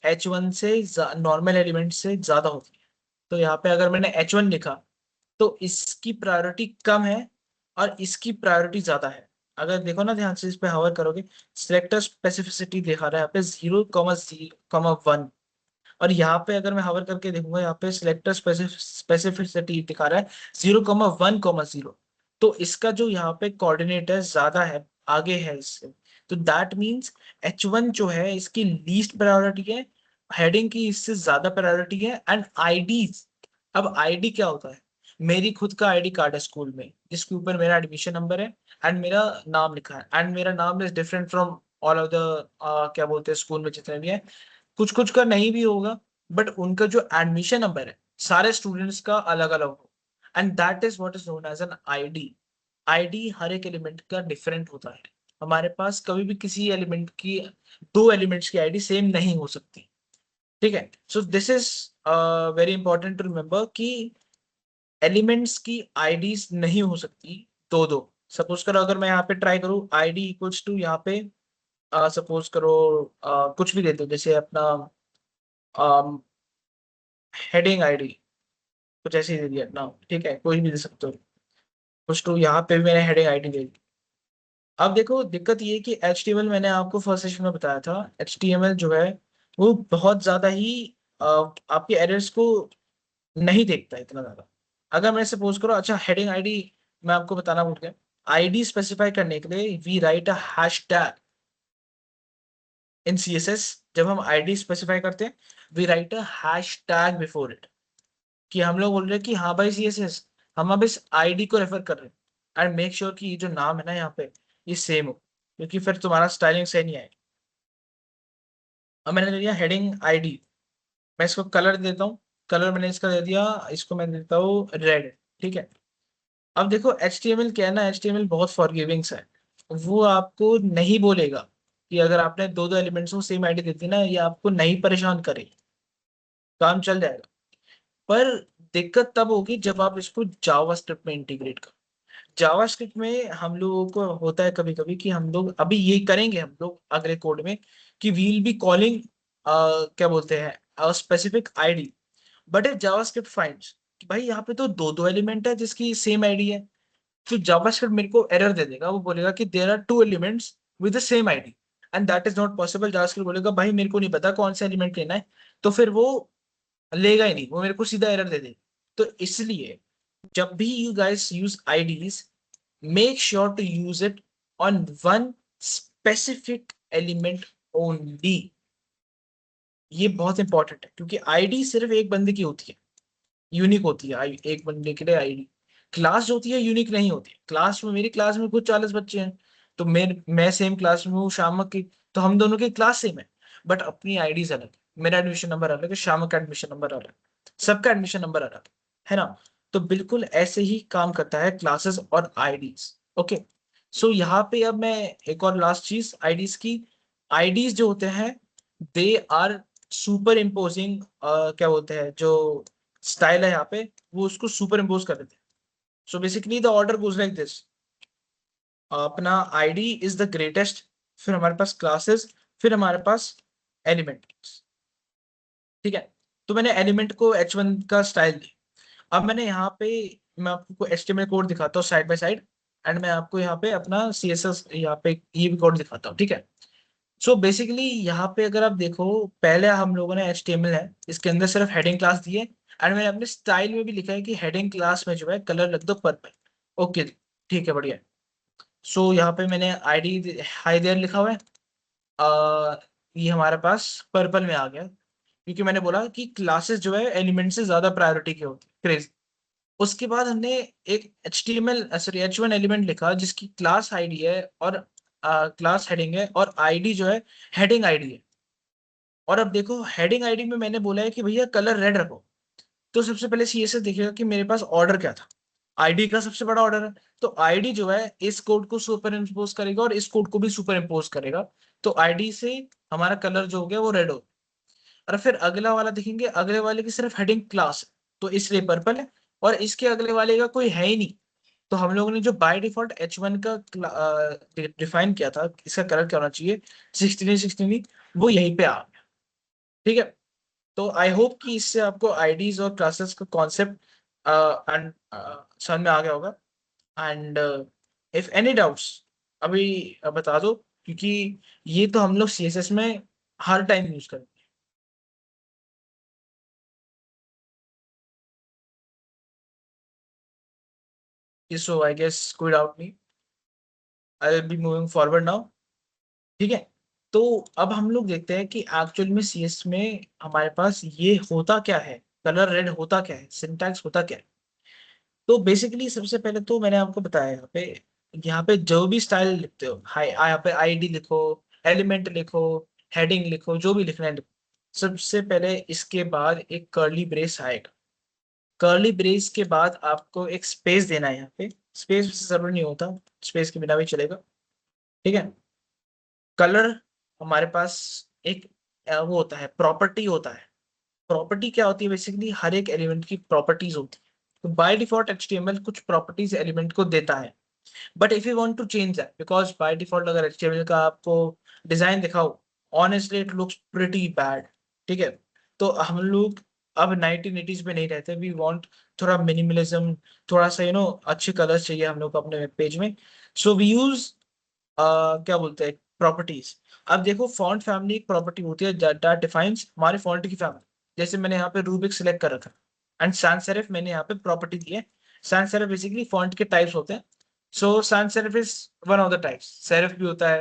H1 से नॉर्मल एलिमेंट से ज्यादा होती है। तो यहाँ पे अगर मैंने H1 लिखा तो इसकी प्रायोरिटी कम है और इसकी प्रायोरिटी ज्यादा है। अगर देखो ना ध्यान से इस पे हवर करोगे, सिलेक्टर स्पेसिफिसिटी दिखा रहा है यहाँ पे 0,0,1। और यहाँ पे अगर मैं हवर करके देखूंगा यहाँ पे सिलेक्टर स्पेसिफिसिटी दिखा रहा है 0,1,0। तो इसका जो यहाँ पे कोऑर्डिनेटर ज्यादा है, आगे है इससे। तो दैट मीन्स H1 जो है इसकी लीस्ट प्रायोरिटी है, हेडिंग की इससे ज्यादा प्रायोरिटी है। एंड आईडीज, अब आईडी क्या होता है? मेरी खुद का आईडी कार्ड है स्कूल में जिसके ऊपर मेरा एडमिशन नंबर है एंड मेरा नाम लिखा है एंड मेरा नाम is different from all of the क्या बोलते हैं स्कूल में जितने भी है, कुछ कुछ का नहीं भी होगा, बट उनका जो एडमिशन नंबर है सारे स्टूडेंट्स का अलग अलग हो, and that is what is known as an ID. ID हर एक एलिमेंट का डिफरेंट होता है। हमारे पास कभी भी किसी एलिमेंट की, दो एलिमेंट्स की आईडी सेम नहीं हो सकती। ठीक है, so this is very important to remember कि एलिमेंट्स की आईडीज नहीं हो सकती दो दो। सपोज करो अगर मैं यहाँ पे ट्राई करूँ आईडी इक्वल्स टू यहाँ पे सपोज करो कुछ भी दे दो, जैसे अपना हेडिंग आईडी कुछ ऐसी दे दिया ना, ठीक है कोई भी दे सकते हो। कुछ तो यहाँ पे भी मैंने हेडिंग आईडी दे दी। अब देखो दिक्कत ये है कि HTML मैंने आपको फर्स्ट सेशन में बताया था, HTML जो है वो बहुत ज्यादा ही आपके एरर्स को नहीं देखता इतना ज्यादा। अगर मैं सपोज करो, अच्छा हेडिंग आईडी मैं आपको बताना भूल गया, आईडी स्पेसिफाई करने के लिए we write a hashtag in CSS। जब हम आईडी स्पेसिफाई करते हैं we write a hashtag before it, कि हम लोग बोल रहे हैं कि हाँ भाई CSS हम अब इस आईडी को रेफर कर रहे हैं एंड मेक श्योर कि ये जो नाम है ना यहाँ पे ये सेम हो, क्योंकि फिर तुम्हारा स्टाइलिंग सही नहीं आएगा। अब मैंने दे दिया हेडिंग आईडी, मैं इसको कलर देता हूँ, कलर मैंने इसका दे दिया, इसको मैं देता हूँ रेड। ठीक है, अब देखो HTML क्या है ना, HTML बहुत फॉरगिविंग सा है। वो आपको नहीं बोलेगा कि अगर आपने दो दो एलिमेंट्स को सेम आईडी देती ना ये आपको नहीं परेशान करे, काम चल जाएगा। पर दिक्कत तब होगी जब आप इसको जावास्क्रिप्ट में इंटीग्रेट करो। जावास्क्रिप्ट में हम लोगों को होता है कभी कभी कि हम लोग अभी ये करेंगे हम लोग अगले कोड में कि वील बी कॉलिंग क्या बोलते हैं specific ID, but if JavaScript finds कि भाई यहाँ पे तो दो दो एलिमेंट है जिसकी सेम आईडी है, तो जावास्क्रिप्ट मेरे को एरर दे देगा, वो बोलेगा कि there are two elements with the same ID and that is not possible. JavaScript बोलेगा भाई मेरे को नहीं पता कौन सा एलिमेंट लेना है, तो फिर वो लेगा ही नहीं, वो मेरे को सीधा एरर दे देगा। तो इसलिए जब भी you guys use IDs make sure to use it on one specific element only। ये बहुत इंपॉर्टेंट है क्योंकि आईडी सिर्फ एक बंदे की होती है, यूनिक होती है। एक बंदे के लिए आईडी, क्लास जो होती है यूनिक नहीं होती है। क्लास में मेरी क्लास में कुछ 40 बच्चे हैं, तो मैं सेम क्लास में हूँ शामक की, तो हम दोनों की क्लास सेम है, बट अपनी आईडीज अलग है। मेरा एडमिशन नंबर अलग है, शामक का एडमिशन नंबर अलग है, सबका एडमिशन नंबर अलग है ना। तो बिल्कुल ऐसे ही काम करता है क्लासेस और आईडीज। ओके, सो यहाँ पे अब मैं एक और लास्ट चीज आईडीज की, आईडीज जो होते हैं दे आर सुपर इम्पोजिंग, क्या बोलते हैं जो स्टाइल है यहाँ पे वो उसको सुपर इम्पोज कर देते हैं। So basically the order goes like this, अपना आईडी इज द ग्रेटेस्ट, फिर हमारे पास क्लासेस, फिर हमारे पास एलिमेंट। ठीक है, तो मैंने एलिमेंट को H1 का स्टाइल दिया। अब मैंने यहाँ पे मैं आपको HTML कोड दिखाता हूँ साइड बाय साइड, एंड मैं आपको यहाँ पे अपना CSS यहाँ पे ये भी कोड दिखाता हूँ। ठीक है, सो बेसिकली यहाँ पे अगर आप देखो पहले हम लोगों ने HTML है इसके अंदर सिर्फ हेडिंग क्लास दी है, एंड मैंने अपने स्टाइल में भी लिखा है कि हेडिंग क्लास में जो है कलर लिख दो पर्पल। ओके, ठीक है बढ़िया। सो यहाँ पे मैंने आईडी हाई देयर लिखा हुआ है, ये हमारे पास पर्पल में आ गया क्योंकि मैंने बोला कि क्लासेस जो है एलिमेंट से ज्यादा प्रायोरिटी की होती है, क्रेज। उसके बाद हमने एक H1 एलिमेंट लिखा जिसकी क्लास आईडी है और क्लास हेडिंग है और आईडी जो है हेडिंग आईडी है। और अब देखो हेडिंग आईडी में मैंने बोला है कि भैया कलर रेड रखो, तो सबसे पहले CSS देखेगा कि मेरे पास ऑर्डर क्या था, आईडी का सबसे बड़ा ऑर्डर है, तो आईडी जो है इस कोड को सुपर इम्पोज करेगा और इस कोड को भी सुपर इम्पोज करेगा, तो आईडी से हमारा कलर जो हो गया वो रेड हो। और फिर अगला वाला देखेंगे, अगले वाले की सिर्फ हेडिंग क्लास है तो इसलिए पर्पल है, और इसके अगले वाले का कोई है ही नहीं, तो हम लोगों ने जो बाय डिफॉल्ट H1 का डिफाइन किया था इसका कलर क्या होना चाहिए 16 वो यहीं पे आ गया। ठीक है, तो आई होप कि इससे आपको आईडीज और क्लासेस का कॉन्सेप्ट समझ में आ गया होगा। एंड इफ एनी डाउट्स अभी बता दो, क्योंकि ये तो हम लोग CSS में हर टाइम यूज करते हैं। सो आई गेस कोई डाउट नहीं, आई will be moving forward now. ठीक है, तो अब हम लोग देखते हैं कि एक्चुअल में CS में हमारे पास ये होता क्या है, कलर रेड होता क्या है, सिंटैक्स होता क्या है। तो बेसिकली सबसे पहले तो मैंने आपको बताया यहाँ पे जो भी स्टाइल लिखते हो, हाई यहाँ पे आईडी लिखो, एलिमेंट लिखो, हेडिंग लिखो, जो भी लिखना है लिखो। सबसे पहले इसके बाद एक कर्ली ब्रेस आएगा। कर्ली ब्रेस के बाद आपको एक स्पेस देना है। यहाँ पे स्पेस से जरूरी नहीं होता, स्पेस के बिना भी चलेगा, ठीक है। कलर हमारे पास एक वो होता है, प्रॉपर्टी होता है। प्रॉपर्टी क्या होती है? बेसिकली हर एक एलिमेंट की प्रॉपर्टीज होती है। तो बाय डिफॉल्ट HTML कुछ प्रॉपर्टीज एलिमेंट को देता है। But if you want to change that, because by default अगर HTML का आपको डिजाइन दिखाओ, honestly it looks pretty bad, ठीक है। तो हम लोग अब 1980s में नहीं रहते, वी वांट थोड़ा मिनिमलिज्म, थोड़ा सा अच्छे कलर्स चाहिए हम लोग को अपने वेब पेज में। सो वी यूज क्या बोलते हैं, प्रॉपर्टीज। अब देखो, फॉन्ट फैमिली एक प्रॉपर्टी होती है दैट डिफाइंस हमारे फॉन्ट की फैमिली। जैसे मैंने यहाँ पे रूबिक सिलेक्ट कर रखा एंड sans serif मैंने यहाँ पे प्रॉपर्टी दी है। sans serif बेसिकली फॉन्ट के टाइप्स होते हैं। सो sans serif is one of the types. Serif भी होता है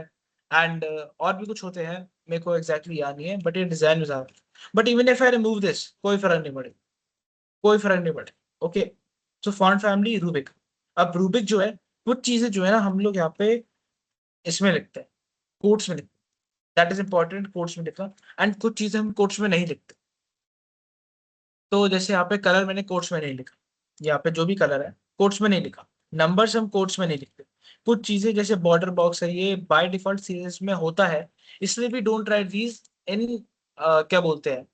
एंड और भी कुछ होते हैं, मेरे को एग्जैक्टली याद नहीं है, बट ये डिजाइन में ज्यादा। But even if I remove this, कोई फर्क नहीं पड़ेगा, कोई फर्क नहीं पड़ेगा, ओके। सो फॉन्ट फैमिली रूबिक। अब रूबिक जो है, कुछ चीजें जो है ना हम लोग यहाँ पे इसमें लिखते हैं, कोट्स में लिखते हैं, दैट इज इंपॉर्टेंट, कोट्स में लिखना। एंड कुछ चीजें हम कोट्स में नहीं लिखते। तो जैसे यहाँ पे कलर मैंने कोट्स में नहीं लिखा, यहाँ पे जो भी कलर है कोट्स में नहीं लिखा। नंबर्स हम कोट्स में नहीं लिखते। कुछ चीजें जैसे बॉर्डर बॉक्स है, ये बाय डिफॉल्ट सीरीज में होता है, इसलिए भी डोंट राइट दीज इन क्या बोलते हैं,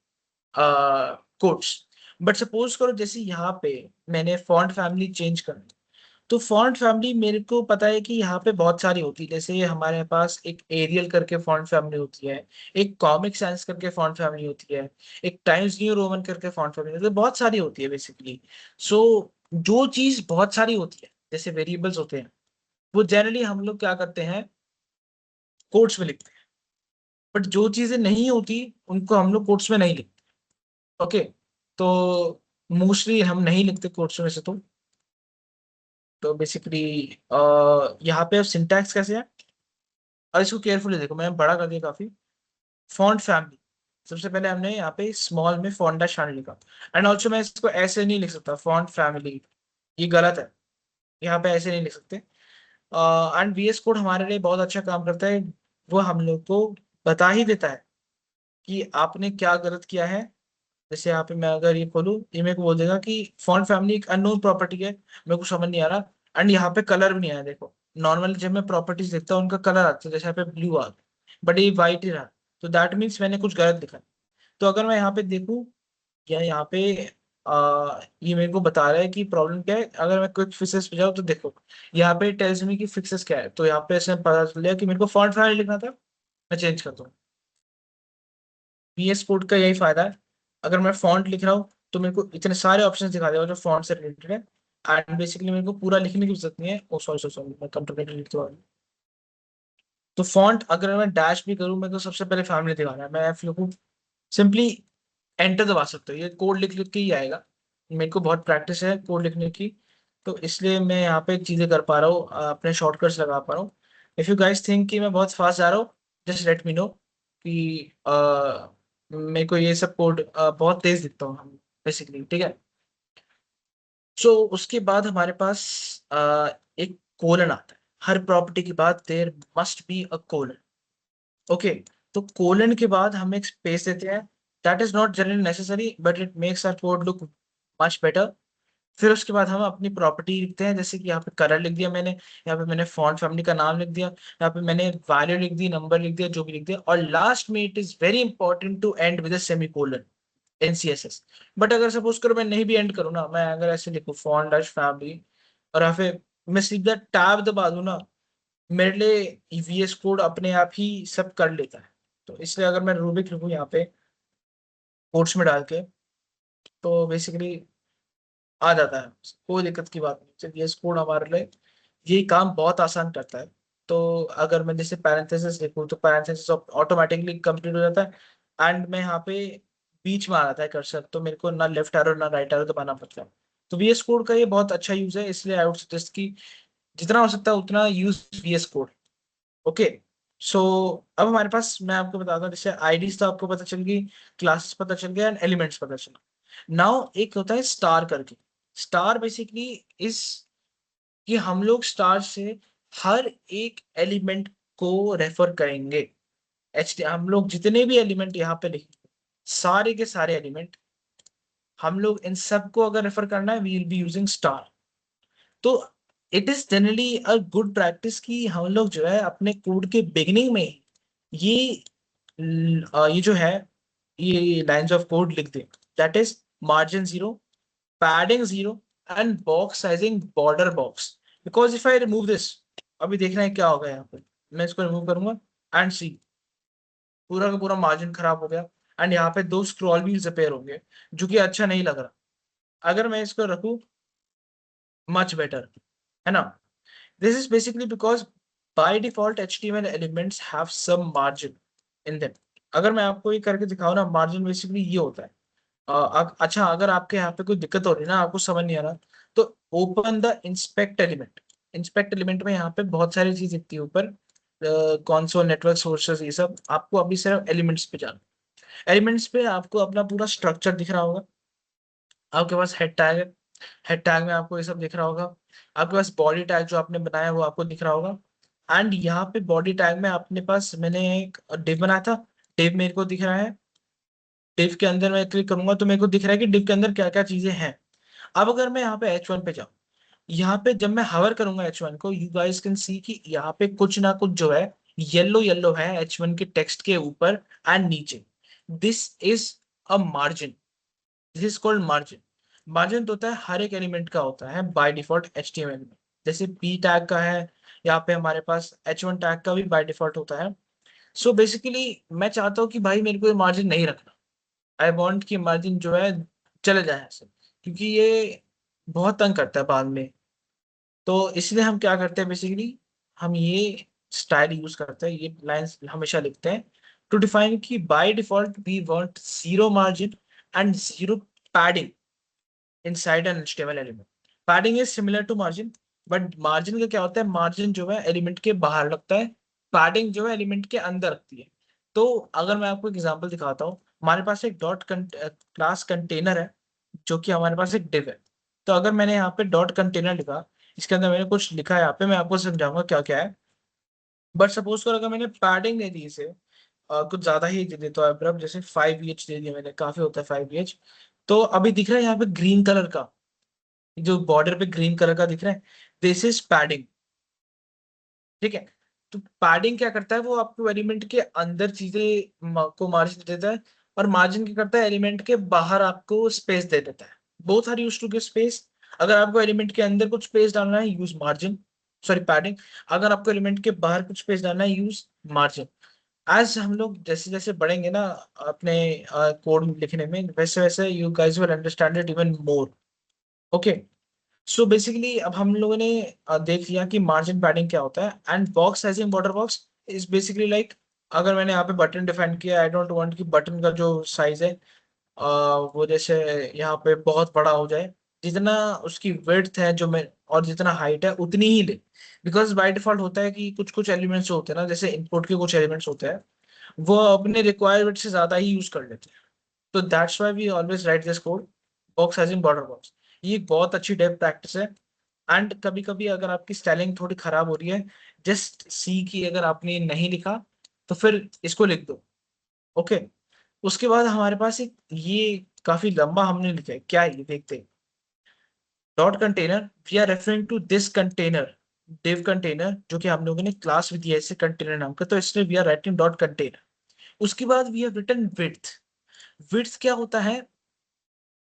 कोट्स। बट सपोज करो जैसे यहाँ पे मैंने फॉन्ट फैमिली चेंज कर दी, तो फॉन्ट फैमिली मेरे को पता है कि यहाँ पे बहुत सारी होती है। जैसे हमारे पास एक एरियल करके फॉन्ट फैमिली होती है, एक कॉमिक sans करके फॉन्ट फैमिली होती है, एक टाइम्स न्यू रोमन करके फॉन्ट फैमिली होती है, बहुत सारी होती है बेसिकली। सो जो चीज बहुत सारी होती है, जैसे वेरिएबल्स होते हैं, वो जनरली हम लोग क्या करते हैं, कोट्स में लिखते हैं। बट जो चीजें नहीं होती उनको हम लोग कोट्स में नहीं लिखते, ओके। तो मोस्टली हम नहीं लिखते कोट्स में से। तो बेसिकली यहाँ पे सिंटैक्स कैसे है, और इसको केयरफुली देखो, मैंने बड़ा कर दिया काफी। फॉन्ट फैमिली, सबसे पहले हमने यहाँ पे स्मॉल में फॉन्ट डैश लिखा। एंड ऑल्सो मैं इसको ऐसे नहीं लिख सकता फॉन्ट फैमिली, ये गलत है, यहाँ पे ऐसे नहीं लिख सकते। एंड VS कोड हमारे लिए बहुत अच्छा काम करता है, वो हम लोग को बता ही देता है कि आपने क्या गलत किया है। जैसे यहाँ पे मैं अगर ये खोलूँ, ये मेरे को बोल देगा कि फॉन्ट फैमिली एक अननोन प्रॉपर्टी है, मेरे को समझ नहीं आ रहा। एंड यहाँ पे कलर भी नहीं आया, देखो नॉर्मली जब मैं प्रॉपर्टीज देखता हूँ उनका कलर आता है, जैसे यहाँ पे ब्लू आ गया, बट ये व्हाइट ही रहा। तो दैट मीन्स मैंने कुछ गलत लिखा है। तो अगर मैं यहाँ पे देखूँ, या यहाँ पे ये मेरे को बता रहा है कि प्रॉब्लम क्या है, अगर मैं क्विक फिक्सेस पे जाऊँ तो देखो यहाँ पे टेल्स मी कि फिक्सेस क्या है। तो यहाँ पे ऐसे पता चल गया कि मेरे को फॉन्ट फैमिली लिखना था, मैं चेंज करता हूँ। VS कोड का यही फायदा है, अगर मैं फॉन्ट लिख रहा हूँ तो मेरे को इतने सारे ऑप्शंस दिखा देगा जो फॉन्ट से रिलेटेड है। एंड बेसिकली मेरे को पूरा लिखने की जरूरत नहीं है। ओ सॉरी सॉरी सॉरी, मैं कंप्यूटर लिखते हुआ। तो फॉन्ट अगर मैं डैश भी करूँ, मेरे को सबसे पहले फैमिली दिखाना है, मैं F लिखूँ, सिंपली एंटर दबा सकते हो, ये कोड लिख लिख के ही आएगा। मेरे को बहुत प्रैक्टिस है कोड लिखने की, तो इसलिए मैं यहाँ पे चीजें कर पा रहा हूँ, अपने शॉर्टकट्स लगा पा रहा हूँ। इफ यू गाइस थिंक कि मैं बहुत फास्ट जा रहा हूँ, जस्ट लेट मी नो कि मेरे को ये सब कोड बहुत तेज दिखता हूँ हम बेसिकली, ठीक है। सो उसके बाद हमारे पास एक कोलन आता है। हर प्रॉपर्टी के बाद there must be a colon, okay. तो कोलन के बाद हम एक स्पेस देते हैं, that is not generally necessary but it makes our code look much better. फिर उसके बाद हम अपनी प्रॉपर्टी लिखते हैं, जैसे कि यहाँ पे कलर लिख दिया मैंने, यहाँ पे मैंने फॉन्ट फैमिली का नाम लिख दिया, यहाँ पे मैंने वैल्यू लिख दी, नंबर लिख दिया, जो भी लिख दिया। और लास्ट में it is very important to end with semicolon in CSS। But अगर सपोज करो मैं नहीं भी एंड करूँ ना, मैं अगर ऐसे लिखूँ फॉन्ट डैश फैमिली और यहाँ पे मैं सीधा टैब दबा दूं ना, मेरे लिए VS कोड अपने आप ही सब कर लेता है। तो इसलिए अगर मैं रूबिक लिखूँ यहाँ पे कोट्स में डाल के, तो बेसिकली आ जाता है, कोई दिक्कत की बात नहीं। चलिए VS कोड हमारे लिए ये काम बहुत आसान करता है। तो अगर मैं जैसे पैरेंथेसिस लिखूँ तो पैरेंथेसिस ऑटोमेटिकली कंप्लीट हो जाता है। एंड मैं यहाँ पे बीच में आ जाता है कर्सर, तो मेरे को ना लेफ्ट एरो ना राइट एरो दबाना पड़ता है। तो VS कोड का ये बहुत अच्छा यूज है, इसलिए आई वुड सजेस्ट कि जितना हो सकता है उतना यूज VS कोड, ओके। सो अब हमारे पास, मैं आपको बताता हूँ, जैसे आईडीज तो आपको पता चल गई, क्लासेस पता चल गया एंड एलिमेंट्स पता चल गया। नाउ एक होता है स्टार करके, स्टार बेसिकली इस कि हम लोग स्टार से हर एक एलिमेंट को रेफर करेंगे। हम लोग जितने भी एलिमेंट यहाँ पे लिखे, सारे के सारे एलिमेंट, हम लोग इन सबको अगर रेफर करना है, we will be using star. तो it is generally a good practice कि हम लोग जो है अपने कोड के बिगिनिंग में ये ये जो है ये लाइंस ऑफ कोड लिख दें, that is margin 0, padding 0 and box sizing border box, because if I remove this, अभी देखना है क्या होगा यहाँ पे, मैं इसको रिमूव करूंगा एंड सी पूरा का पूरा मार्जिन खराब हो गया एंड यहाँ पे 2 स्क्रॉल व्हील्स अपीयर होंगे जो कि अच्छा नहीं लग रहा। अगर मैं इसको रखूं मच बेटर, है ना। This is basically because by default HTML elements have some margin in them. अगर मैं आपको ये करके दिखाऊं ना, मार्जिन बेसिकली ये होता है। अच्छा, अगर आपके यहाँ पे कोई दिक्कत हो रही है ना, आपको समझ नहीं आ रहा, तो open the inspect element. Inspect element में यहाँ पे बहुत सारी चीज दिखती है ऊपर, कॉन्सोल, नेटवर्क सोर्सेस, ये सब। आपको अभी सिर्फ एलिमेंट्स पे जाना। एलिमेंट्स पे आपको अपना पूरा स्ट्रक्चर दिख रहा होगा। आपके पास हेड टैग है, हेड टैग में आपको ये सब दिख रहा होगा। आपके पास बॉडी टैग जो आपने बनाया है वो आपको दिख रहा होगा। एंड यहाँ पे बॉडी टैग में अपने पास मैंने एक डिव बनाया था, डिव मेरे को दिख रहा है। डिव के अंदर मैं क्लिक करूंगा तो मेरे को दिख रहा है कि डिव के अंदर क्या क्या चीजें हैं। अब अगर मैं यहाँ पे H1 पे जाऊँ, यहाँ पे जब मैं हवर करूंगा H1 को, यू गाइस कैन सी कि यहाँ पे कुछ ना कुछ जो है येलो येलो है H1 के टेक्स्ट के ऊपर एंड नीचे। This is a margin, this is called margin. Margin तो होता है हर एक एलिमेंट का होता है बाय डिफॉल्ट HTML में। जैसे P टैग का है, यहाँ पे हमारे पास H1 टैग का भी बाय डिफॉल्ट होता है। सो बेसिकली मैं चाहता हूँ कि भाई मेरे को ये मार्जिन नहीं रखना। आई वांट कि मार्जिन जो है चले जाए ऐसे, क्योंकि ये बहुत तंग करता है बाद में। तो इसलिए हम क्या करते हैं बेसिकली, हम ये स्टाइल यूज करते हैं, ये लाइंस हमेशा लिखते हैं टू डिफाइन कि by default we want zero margin and zero padding inside an HTML element. Padding is similar to margin, but margin का क्या होता है, मार्जिन जो है एलिमेंट के बाहर लगता है, पैडिंग जो है एलिमेंट के अंदर रखती है। तो अगर मैं आपको एग्जांपल दिखाता हूँ, हमारे पास एक डॉट क्लास कंटेनर है जो कि हमारे पास एक डिव है। तो अगर मैंने यहाँ पे डॉट कंटेनर लिखा, इसके अंदर मैंने कुछ लिखा है, यहाँ पे मैं आपको समझाऊंगा क्या क्या है। बट सपोज करो अगर मैंने पैडिंग दे दी इसे, कुछ ज्यादा ही दे देता हूँ अब्रब, जैसे 5 दे दिया मैंने, काफी होता है 5 तो अभी दिख रहा है यहाँ पे ग्रीन कलर का, जो बॉर्डर पे ग्रीन कलर का दिख रहा है, दिस इज पैडिंग। ठीक है। तो पैडिंग क्या करता है, वो आपको एलिमेंट के अंदर चीजें को मार्जिन देता है, और मार्जिन क्या करता है, एलिमेंट के बाहर आपको स्पेस दे देता है। Both are use to give space. अगर आपको एलिमेंट के अंदर कुछ स्पेस डालना है, यूज मार्जिन, सॉरी पैडिंग। अगर आपको एलिमेंट के बाहर कुछ स्पेस डालना है, यूज मार्जिन। एज हम लोग जैसे जैसे बढ़ेंगे ना अपने कोड लिखने में, वैसे वैसे you guys will understand it even more. Okay. So basically अब हम लोगों ने देख लिया कि मार्जिन पैडिंग क्या होता है। And box sizing border box is basically like, अगर मैंने यहाँ पे बटन डिफाइन किया, आई डोंट वांट कि बटन का जो साइज है वो जैसे यहाँ पे बहुत बड़ा हो जाए। जितना उसकी विड्थ है जो मैं, और जितना हाइट है उतनी ही ले। बिकॉज बाय डिफॉल्ट होता है कि कुछ कुछ एलिमेंट्स होते हैं ना, जैसे इनपुट के कुछ एलिमेंट्स होते हैं, वो अपने रिक्वायरमेंट से ज्यादा ही यूज कर लेते हैं। तो that's why we always write this code, box sizing border box. ये एक बहुत अच्छी डेव प्रैक्टिस है। एंड कभी कभी अगर आपकी स्पेलिंग थोड़ी खराब हो रही है, जस्ट सी की अगर आपने नहीं लिखा तो फिर इसको लिख दो। ओके। उसके बाद हमारे पास एक ये काफी लंबा हमने लिखा है, क्या है ये देखते हैं। Dot container, we are referring to this container, div container, जो कि हम लोगों ने क्लास में दिया है इसे कंटेनर नाम का, तो इसलिए we are writing dot container. उसके बाद we have written width. Width क्या होता है,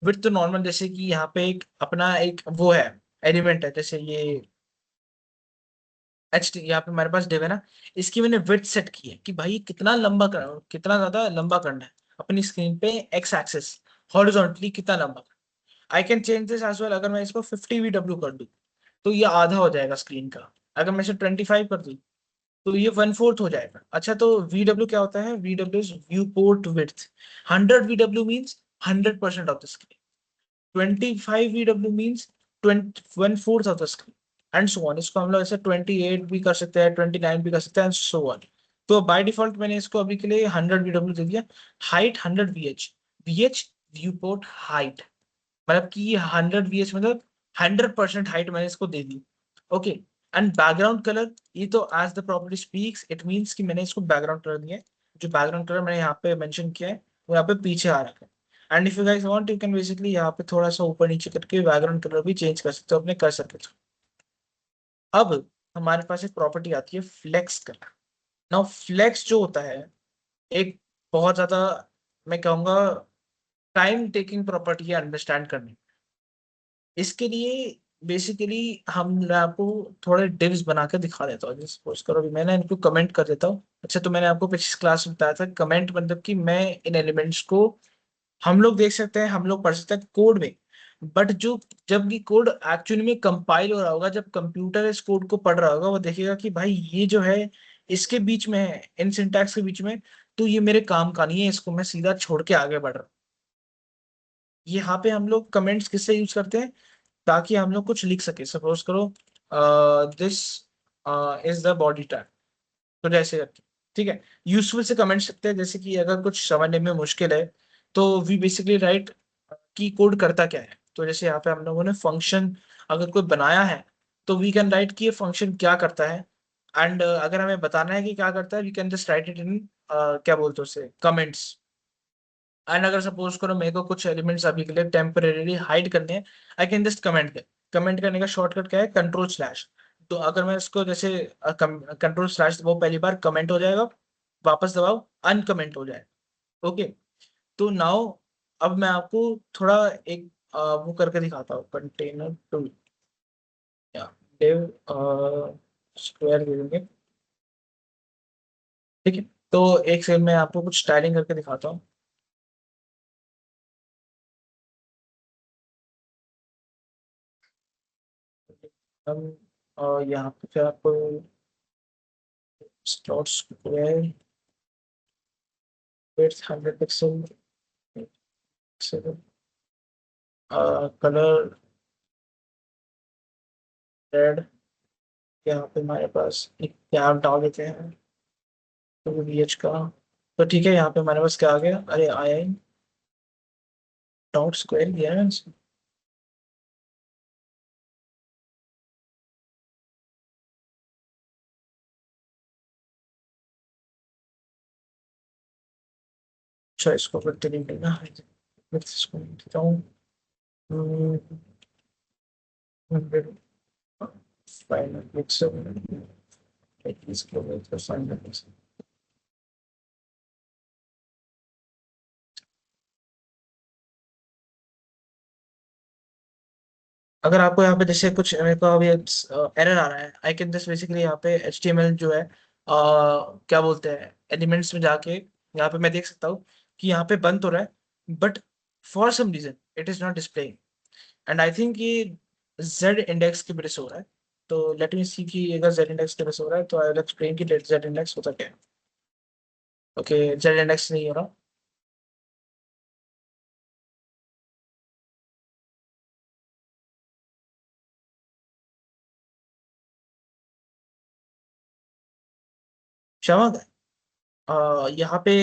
विड्थ तो नॉर्मल, जैसे कि यहाँ पे एक अपना एक वो है एलिमेंट है, जैसे ये यहाँ पे हमारे पास डिव है ना, इसकी मैंने विड्थ सेट की है कि भाई कितना लंबा कितना ज्यादा लंबा करना है अपनी स्क्रीन पे, एक्स एक्सिस हॉरिजॉन्टली कितना लंबा। I can change this as well. अगर मैं इसको 50 VW कर दूं तो ये आधा हो जाएगा स्क्रीन का। अगर मैं इसे 25 कर दूं तो ये 1/4 हो जाएगा। अच्छा, तो VW क्या होता है, VW is view port width. 100 VW means 100% of the screen. 25 VW means 1/4 of the screen, and so on. इसको हम लोग ऐसे 28 भी कर सकते हैं, 29 भी कर सकते हैं, एंड सो ऑन। तो बाय डिफॉल्ट मैंने इसको अभी के लिए 100 VW दे दिया। Height 100 VH, VH view port height, मतलब कि 100 VH मतलब 100% हाइट मैंने इसको दे दी। ओके, एंड बैकग्राउंड कलर, ये तो as the property speaks it means कि मैंने इसको बैकग्राउंड कलर दिया है। जो बैकग्राउंड कलर मैंने यहाँ पे मेंशन किया है वो यहाँ पे पीछे आ रखा है। And if you guys want you can basically यहाँ पे थोड़ा सा ऊपर नीचे करके बैकग्राउंड कलर भी चेंज कर सकते हो अपने कर्सर के थ्रू। अब हमारे पास एक प्रॉपर्टी आती है फ्लेक्स कलर। नाउ फ्लेक्स जो होता है एक बहुत ज्यादा, मैं कहूंगा, टाइम टेकिंग प्रॉपर्टी है अंडरस्टैंड करने। इसके लिए बेसिकली हम मैं आपको थोड़े डिव्स बना के दिखा देता हूँ। जैसे सपोज करो अभी मैंने इनको कमेंट कर देता हूँ। अच्छा, तो मैंने आपको पिछली क्लास में बताया था कमेंट मतलब कि मैं इन एलिमेंट्स को हम लोग देख सकते हैं, हम लोग पढ़ सकते हैं कोड में। बट जो जब ये कोड एक्चुअली में कंपाइल हो रहा होगा, जब कंप्यूटर इस कोड को पढ़ रहा होगा, वो देखेगा कि भाई ये जो है इसके बीच में है, इन सिंटैक्स के बीच में, तो ये मेरे काम का नहीं है, इसको मैं सीधा छोड़ के आगे बढ़ रहा हूँ। यहाँ पे हम लोग कमेंट्स किससे यूज करते हैं ताकि हम लोग कुछ लिख सके। सपोज करो this is the body tag, तो जैसे करके, ठीक है, यूजफुल से कमेंट सकते हैं। जैसे कि अगर कुछ समझने में मुश्किल है तो वी बेसिकली राइट की कोड करता क्या है। तो जैसे यहाँ पे हम लोगों ने फंक्शन अगर कोई बनाया है तो वी कैन राइट कि ये फंक्शन क्या करता है। एंड अगर हमें बताना है कि क्या करता है we can just write it in क्या बोलते हैं उसे, कमेंट्स। एंड अगर सपोज करो मेरे को कुछ एलिमेंट्स अभी के लिए टेम्परेरी हाइड करने हैं, आई कैन जस्ट कमेंट कर। कमेंट करने का शॉर्टकट क्या है, कंट्रोल/। तो अगर मैं इसको जैसे कंट्रोल/ वो पहली बार कमेंट हो जाएगा, वापस दबाओ अनकमेंट हो जाए। ओके, तो नाउ अब मैं आपको थोड़ा एक वो करके दिखाता हूँ, कंटेनर टू या डिव स्क्वायर दे देंगे। ठीक है, तो एक सेकंड में आपको कुछ स्टाइलिंग करके दिखाता हूँ। हम यहाँ पे फिर आपको slot square width 100 pixel, colour red. यहाँ पे हमारे पास एक कैप डाल देते हैं तो VH का। तो ठीक है, यहाँ पे हमारे पास क्या आ गया, अरे आया ही डॉट स्क्वायर दिया है। अच्छा, इसको करते नहीं करना है, मैं इसको देता हूँ 100 फाइनल पिक्सल, इसको फाइनल पिक्सल। अगर आपको यहाँ पे जैसे कुछ मेरे को अभी एरर आ रहा है, आई कैन जस्ट बेसिकली यहाँ पे HTML जो है क्या बोलते हैं एलिमेंट्स में जाके यहाँ पे मैं देख सकता हूँ कि यहाँ पे बंद तो रहा है but for some reason it is not displaying. And I think ये जेड इंडेक्स की वजह से हो रहा है। तो लेट मी सी कि अगर जेड इंडेक्स की वजह से हो रहा है तो आई विल एक्सप्लेन कि जेड इंडेक्स होता क्या है। ओके, जेड इंडेक्स नहीं हो रहा। क्षमा यहाँ पे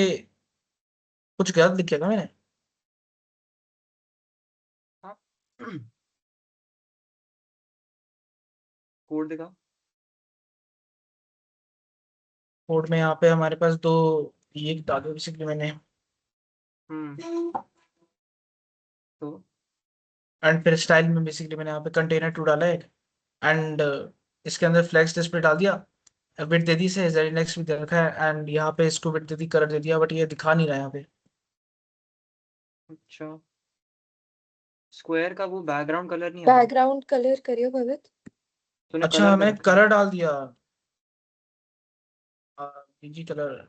कुछ गलत लिख लिया था मैंने। हाँ। कोड दिखा। कोड में यहाँ पे हमारे पास दो ये डाले बेसिकली मैंने। तो एंड फिर स्टाइल में बेसिकली मैंने यहाँ पे कंटेनर टू डाला है। एंड इसके अंदर फ्लेक्स डिस्प्ले डाल दिया, बिट दे दी से जेड इंडेक्स भी दे रखा है। एंड यहाँ पे इसको बिट दे दी, कलर दे दिया, बट ये दिखा नहीं रहा है यहाँ पे। अच्छा, स्क्वायर का वो बैकग्राउंड कलर नहीं आ रहा। बैकग्राउंड कलर करियो भगत। तूने अच्छा, कलर में मैंने रखा है। कलर डाल दिया, PG colour.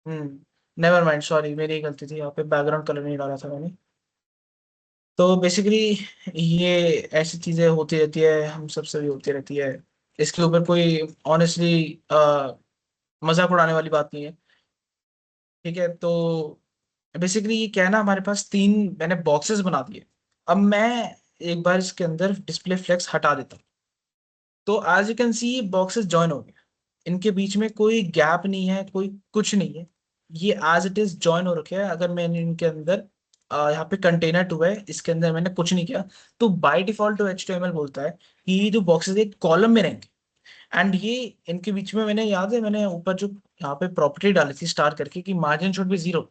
Never mind, sorry मेरी ही गलती थी, यहाँ पे बैकग्राउंड कलर नहीं डाला था मैंने। तो बेसिकली ये ऐसी चीजें होती रहती है, हम सबसे भी होती रहती है। इसके ऊपर कोई ऑनेस्टली मजाक उड़ाने वाली बात नहीं है। ठीक है, तो बेसिकली ये क्या है ना, हमारे पास तीन मैंने बॉक्सेस बना दिए। अब मैं एक बार इसके अंदर डिस्प्ले फ्लेक्स हटा देता हूँ तो as you can see boxes join हो गए। इनके बीच में कोई गैप नहीं है, कोई कुछ नहीं है, ये एज इट इज जॉइन हो रखे हैं। अगर मैं इनके अंदर यहाँ पे कंटेनर 2 है, इसके अंदर मैंने कुछ नहीं किया, तो बाय डिफॉल्ट तो HTML बोलता है कि ये जो बॉक्सेस एक कॉलम में रहेंगे, एंड ये इनके बीच में मैंने याद है मैंने ऊपर जो यहाँ पे प्रॉपर्टी डाली थी स्टार करके कि मार्जिन शुड बी 0,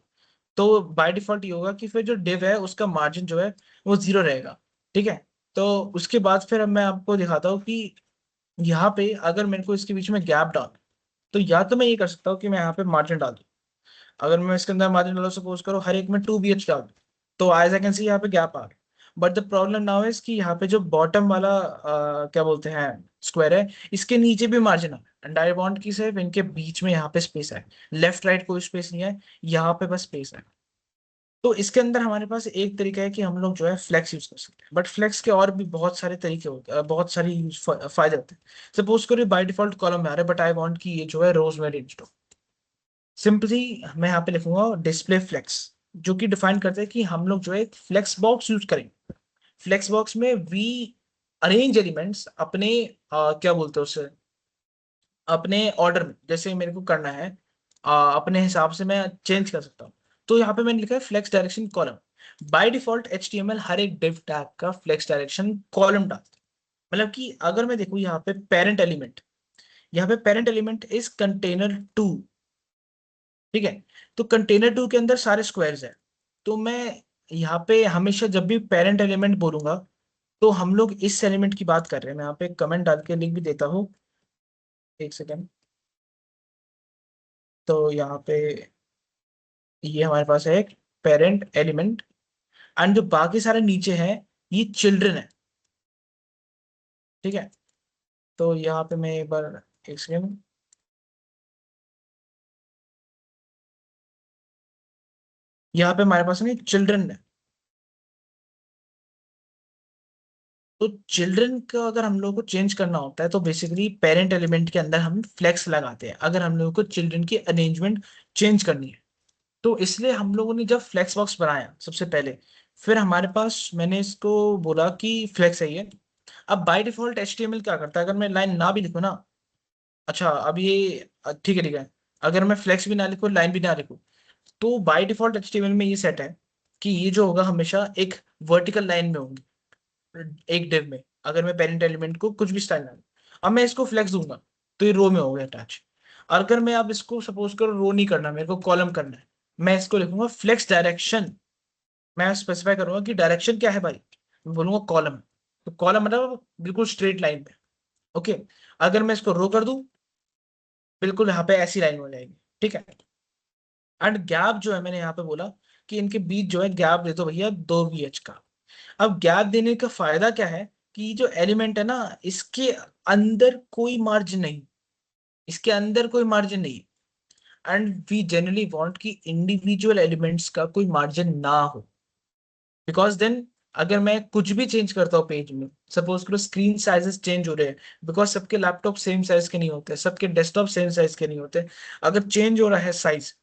तो बाय डिफॉल्ट ये होगा कि फिर जो डिव है उसका मार्जिन जो है वो 0 रहेगा। ठीक है, तो उसके बाद फिर अब मैं आपको दिखाता हूँ कि यहाँ पे अगर मेरे को इसके बीच में गैप डाल, तो या तो मैं ये कर सकता हूँ कि मैं यहाँ पे मार्जिन डाल दूँ। अगर मैं इसके अंदर मार्जिन डालो, सपोज करो हर एक में 2BH डाल दूँ, तो एज आई कैन सी यहाँ पे गैप आ गया। But the problem now is कि यहाँ पे जो बॉटम वाला क्या बोलते हैं स्क्वायर है, इसके नीचे भी मार्जिन है, एंड आई वांट कि सिर्फ इनके बीच में यहाँ पे स्पेस है, लेफ्ट राइट कोई स्पेस नहीं है, यहाँ पे बस स्पेस है। तो इसके अंदर हमारे पास एक तरीका है कि हम लोग जो है फ्लेक्स यूज कर सकते हैं, बट फ्लेक्स के और भी बहुत सारे तरीके होते हैं, बहुत सारी फायदे होते हैं। सपोज करो बाय डिफॉल्ट कॉलम में आ रहा है, बट आई वांट कि ये जो है रोज में अरेंज्ड हो। सिंपली मैं यहाँ पे लिखूंगा डिस्प्ले फ्लेक्स, जो कि डिफाइन करता है कि हम लोग जो है एक फ्लेक्स बॉक्स यूज करेंगे। फ्लेक्स बॉक्स में वी अरेंज एलिमेंट्स अपने क्या बोलते हैं उसे, अपने ऑर्डर में, जैसे मेरे को करना है अपने हिसाब से मैं चेंज कर सकता हूँ। तो यहाँ पे मैंने लिखा है flex direction column. By default HTML हर एक डिव टैग का फ्लेक्स डायरेक्शन कॉलम डालता है। मतलब कि अगर मैं देखूँ यहाँ पे पेरेंट एलिमेंट, यहाँ पे पेरेंट एलिमेंट इज कंटेनर 2। ठीक है, तो कंटेनर 2 के अंदर सारे स्क्वायर्स है, तो मैं यहाँ पे हमेशा जब भी पेरेंट एलिमेंट बोलूंगा, तो हम लोग इस एलिमेंट की बात कर रहे हैं। मैं यहाँ पे कमेंट डाल के लिख भी देता हूँ, एक सेकेंड। तो यहाँ पे ये हमारे पास है एक पेरेंट एलिमेंट, एंड जो बाकी सारे नीचे हैं ये चिल्ड्रन है। ठीक है, तो यहाँ पे मैं एक बार, एक सेकेंड, यहाँ पे हमारे पास ना चिल्ड्रन है। तो चिल्ड्रन का अगर हम लोग को चेंज करना होता है, तो बेसिकली पेरेंट एलिमेंट के अंदर हम फ्लेक्स लगाते हैं अगर हम लोगों को चिल्ड्रन की अरेंजमेंट चेंज करनी है। तो इसलिए हम लोगों ने जब फ्लेक्स बॉक्स बनाया सबसे पहले, फिर हमारे पास मैंने इसको बोला कि फ्लेक्स है ये। अब बाय डिफॉल्ट HTML क्या करता है, अगर मैं लाइन ना भी लिखूँ ना, अच्छा अब ये ठीक है ठीक है, अगर मैं फ्लेक्स भी ना लिखूँ लाइन भी ना लिखूँ, तो बाय डिफॉल्ट HTML में ये सेट है कि ये जो होगा हमेशा एक वर्टिकल लाइन में होंगे, एक डिव में, अगर मैं पेरेंट एलिमेंट को कुछ भी स्टाइल ना दूं। अब मैं इसको फ्लेक्स दूंगा, तो ये रो में हो गया अटैच। अगर मैं अब इसको सपोज करो रो नहीं करना, मेरे को कॉलम करना है, मैं इसको लिखूंगा फ्लेक्स डायरेक्शन। मैं स्पेसिफाई करूंगा कि डायरेक्शन क्या है भाई, मैं बोलूंगा कॉलम। तो कॉलम मतलब बिल्कुल स्ट्रेट लाइन पे। ओके, अगर मैं इसको रो कर दूं, बिल्कुल यहाँ पे ऐसी लाइन हो जाएगी। ठीक है, एंड गैप जो है मैंने यहाँ पे बोला कि इनके बीच जो है गैप दे दो भैया 2BH का। अब गैप देने का फायदा क्या है कि जो एलिमेंट है ना, इसके अंदर कोई मार्जिन नहीं, इसके अंदर कोई मार्जिन नहीं, एंड वी जनरली वांट कि इंडिविजुअल एलिमेंट्स का कोई मार्जिन ना हो, बिकॉज देन अगर मैं कुछ भी चेंज करता हूँ पेज में, सपोज करो स्क्रीन साइजेस चेंज हो रहे हैं, बिकॉज सबके लैपटॉप सेम साइज के नहीं होते, सबके डेस्कटॉप सेम साइज के नहीं होते, अगर चेंज हो रहा है साइज,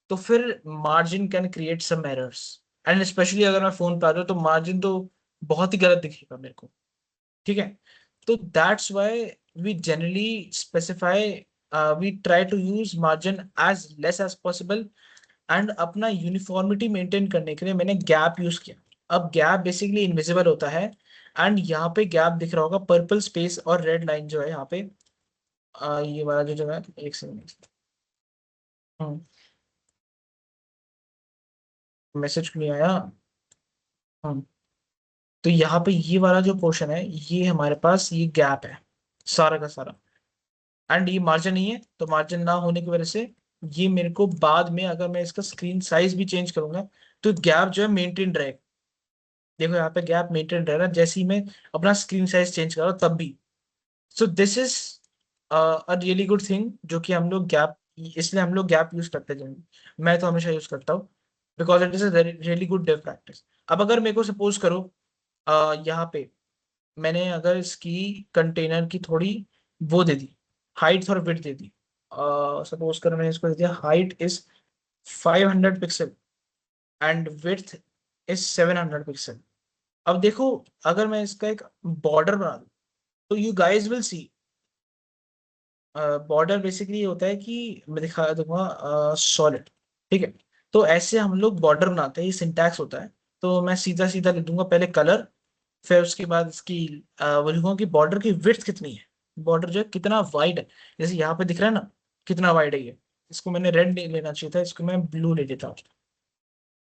तो फिर margin can create some errors. And specially अगर मैं फोन पे आ रहा हूँ, तो मार्जिन तो बहुत ही गलत दिखेगा मेरे को। ठीक है, तो that's why we generally specify, we try to use margin as less as possible, and अपना यूनिफॉर्मिटी मेंटेन करने के लिए मैंने गैप यूज किया। अब गैप बेसिकली इनविजिबल होता है, एंड यहाँ पे गैप दिख रहा होगा पर्पल स्पेस और रेड लाइन जो है यहाँ पे, ये वाला जो जगह है, एक सेकंड, मैसेज क्यों नहीं आया। हम्म, तो यहाँ पे ये वाला जो पोर्शन है, ये हमारे पास ये गैप है सारा का सारा, एंड ये मार्जिन नहीं है, तो मार्जिन ना होने की वजह से ये मेरे को बाद में अगर मैं इसका स्क्रीन साइज भी चेंज करूंगा, तो गैप जो है मेंटेन रहेगा। देखो यहाँ पे गैप मेंटेन रह रहा है, जैसे ही मैं अपना स्क्रीन साइज चेंज कर रहा हूँ तब भी। सो this is a really good thing, जो कि हम लोग गैप, इसलिए हम लोग गैप यूज करते हैं generally। मैं तो हमेशा यूज करता हूँ, because it is a really good dev practice. अब अगर मेरे को सपोज करो यहाँ पे मैंने अगर इसकी कंटेनर की थोड़ी वो दे दी, हाइट और विड्थ दे दी, सपोज करो मैंने इसको दे दिया height is 500 pixel and width is 700 pixel. अब देखो, अगर मैं इसका एक बॉर्डर बना दूं, तो you guys will see, border basically होता है कि मैं दिखा दूंगा सॉलिड। ठीक है, तो ऐसे हम लोग बॉर्डर बनाते हैं, ये सिंटैक्स होता है। तो मैं सीधा सीधा लिख दूंगा पहले कलर, फिर उसके बाद इसकी वो लिखूंगा कि बॉर्डर की विड्थ कितनी है, बॉर्डर जो है कितना वाइड है। जैसे यहाँ पे दिख रहा है ना कितना वाइड है ये, इसको मैंने रेड नहीं लेना चाहिए था, इसको मैं ब्लू ले लेता हूँ।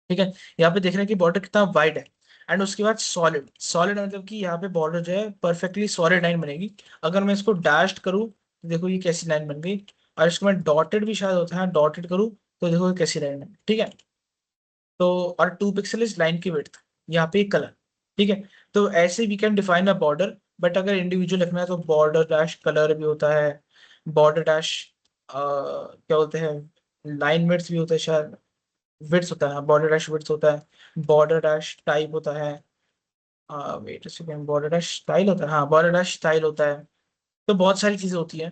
ठीक है, यहाँ पे देख रहे हैं कि बॉर्डर कितना वाइड है। एंड उसके बाद सॉलिड, सॉलिड मतलब कि यहाँ पे बॉर्डर जो है परफेक्टली सॉलिड लाइन बनेगी। अगर मैं इसको डैश्ड करूँ तो देखो ये कैसी लाइन बन गई, और इसको मैं डॉटेड भी शायद होता है, डॉटेड करूँ तो देखो ये कैसी लाइन है। ठीक है, तो और 2 पिक्सल इज लाइन की विड्थ, यहाँ पे कलर। ठीक है, तो ऐसे we can define a border. But अगर इंडिविजुअल लिखना है तो बॉर्डर डैश कलर भी होता है, बॉर्डर डैश क्या बोलते हैं लाइन विड्थ भी होता है शायद, विड्थ होता है, बॉर्डर डैश विड्थ होता है, बॉर्डर डैश टाइप होता है, wait second, border dash style होता है, हाँ बॉर्डर डैश स्टाइल होता है। तो बहुत सारी चीजें होती हैं,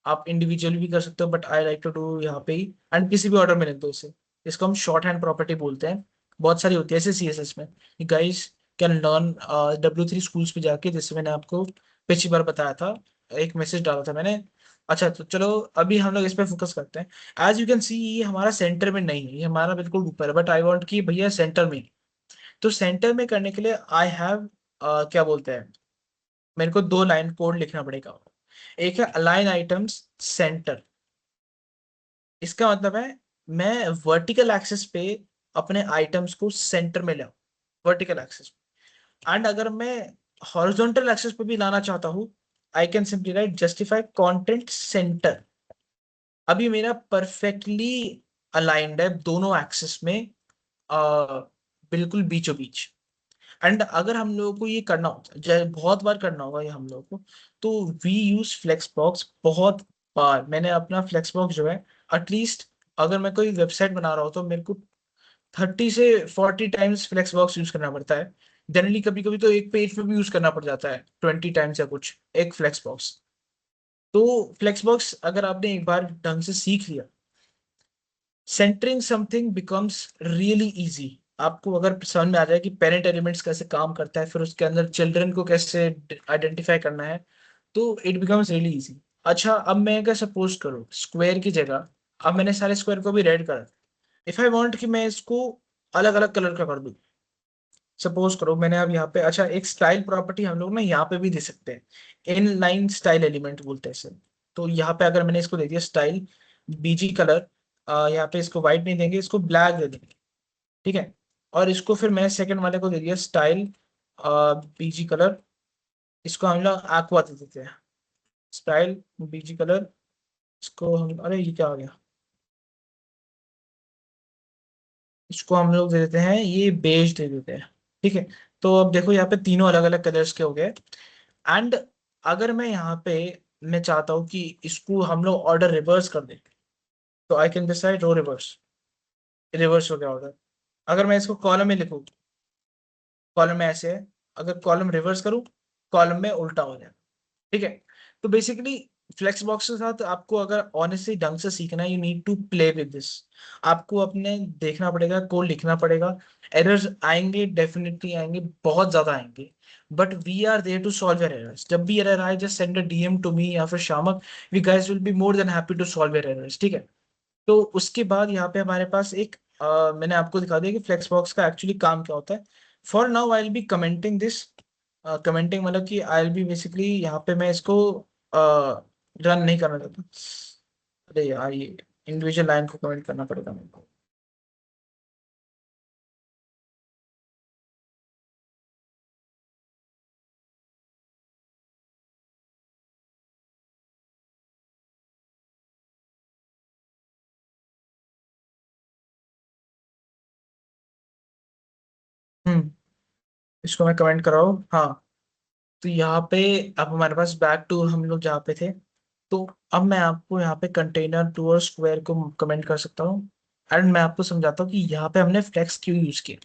आप इंडिविजुअली भी कर सकते हो, but I like to do यहाँ पे ही एंड किसी भी ऑर्डर में लिख दो इसे। इसको हम शॉर्ट हैंड प्रॉपर्टी बोलते हैं। बहुत सारी होती है ऐसे CSS में, guys can learn W3 schools पे जाके, जैसे मैंने आपको पिछली बार बताया था, एक मैसेज डाला था मैंने। अच्छा तो चलो अभी हम लोग इस पे फोकस करते हैं। एज यू कैन सी ये हमारा सेंटर में नहीं है, ये हमारा बिल्कुल ऊपर है, बट आई वांट कि भैया सेंटर में। तो सेंटर में करने के लिए आई हैव क्या बोलते हैं, मेरे को 2 लाइन कोड लिखना पड़ेगा। एक है अलाइन आइटम्स सेंटर, इसका मतलब है मैं वर्टिकल एक्सिस पे अपने आइटम्स को सेंटर में लाऊं, वर्टिकल एक्सिस। एंड अगर मैं हॉरिजॉन्टल एक्सिस पे भी लाना चाहता हूं, I can simply write justify content centre. अभी मेरा परफेक्टली अलाइंड है दोनों एक्सिस में, बिल्कुल बीचों बीच। एंड अगर हम लोगों को ये करना होता है, बहुत बार करना होगा ये हम लोगों को, तो वी यूज फ्लेक्स बॉक्स बहुत बार। मैंने अपना फ्लेक्स बॉक्स जो है एटलीस्ट, अगर मैं कोई वेबसाइट बना रहा हूँ तो मेरे को 30 से 40 टाइम्स फ्लेक्स बॉक्स यूज करना पड़ता है। जनरली कभी कभी तो एक पेज पे भी यूज करना पड़ जाता है 20 टाइम्स या कुछ, एक फ्लेक्स बॉक्स। तो फ्लेक्स बॉक्स अगर आपने एक बार ढंग से सीख लिया, centring something becomes really easy. आपको अगर समझ में आ जाए कि पेरेंट एलिमेंट्स कैसे काम करता है, फिर उसके अंदर चिल्ड्रन को कैसे आइडेंटिफाई करना है, तो इट बिकम्स रियली इजी। अच्छा अब मैं अगर सपोज करूँ स्क्वायर की जगह, अब मैंने सारे स्क्वायर को भी रेड करा, इफ आई वांट कि मैं इसको अलग अलग कलर का कर दूं, सपोज करो मैंने अब यहाँ पे, अच्छा एक स्टाइल प्रॉपर्टी हम लोग ना यहाँ पे भी दे सकते हैं, इन लाइन स्टाइल एलिमेंट बोलते हैं इसे। तो यहाँ पे अगर मैंने इसको दे दिया स्टाइल बीजी कलर, यहाँ पे इसको व्हाइट नहीं देंगे, इसको ब्लैक दे देंगे। ठीक है, और इसको फिर मैंने सेकंड वाले को दे दिया स्टाइल बीजी कलर, इसको हम लोग एक्वा दे देते हैं, स्टाइल बीजी कलर। इसको हम, अरे ये क्या आ गया, इसको हम लोग दे देते हैं ये बेज दे देते हैं। ठीक है, तो अब देखो यहाँ पे तीनों अलग अलग कलर्स के हो गए। एंड अगर मैं यहाँ पे मैं चाहता हूँ कि इसको हम लोग ऑर्डर रिवर्स कर दें, तो I can decide row reverse, reverse हो गया ऑर्डर। अगर मैं इसको कॉलम में लिखूँ, कॉलम में ऐसे है, अगर कॉलम रिवर्स करूँ कॉलम में उल्टा हो जाए। ठीक है, तो बेसिकली फ्लेक्स बॉक्स के साथ आपको अगर ऑनेस्टली ढंग से सीखना है, you need to play with this. आपको अपने देखना पड़ेगा, कोड लिखना पड़ेगा, एरर्स आएंगे, डेफिनेटली आएंगे, बहुत ज्यादा आएंगे, but we are there to solve your errors. जब भी एरर आए just send a DM to me या फिर Shamak, we guys will be more than happy to solve your errors. ठीक है, तो उसके बाद यहाँ पे हमारे पास एक मैंने आपको दिखा दिया कि फ्लेक्स बॉक्स का एक्चुअली काम क्या होता है। For now I will B commenting this, commenting मतलब कि आई विल बी बेसिकली यहाँ पे मैं इसको रन नहीं करना चाहता। अरे यार ये इंडिविजुअल लाइन को कमेंट करना पड़ेगा मेरे को। हम्म, इसको मैं कमेंट कर रहा हूँ, हाँ। तो यहाँ पे अब हमारे पास बैक टू हम लोग जहाँ पे थे, तो अब मैं आपको यहाँ पे कंटेनर टू और स्क्वायर को कमेंट कर सकता हूँ। एंड मैं आपको समझाता हूँ कि यहाँ पे हमने फ्लेक्स क्यों यूज किया।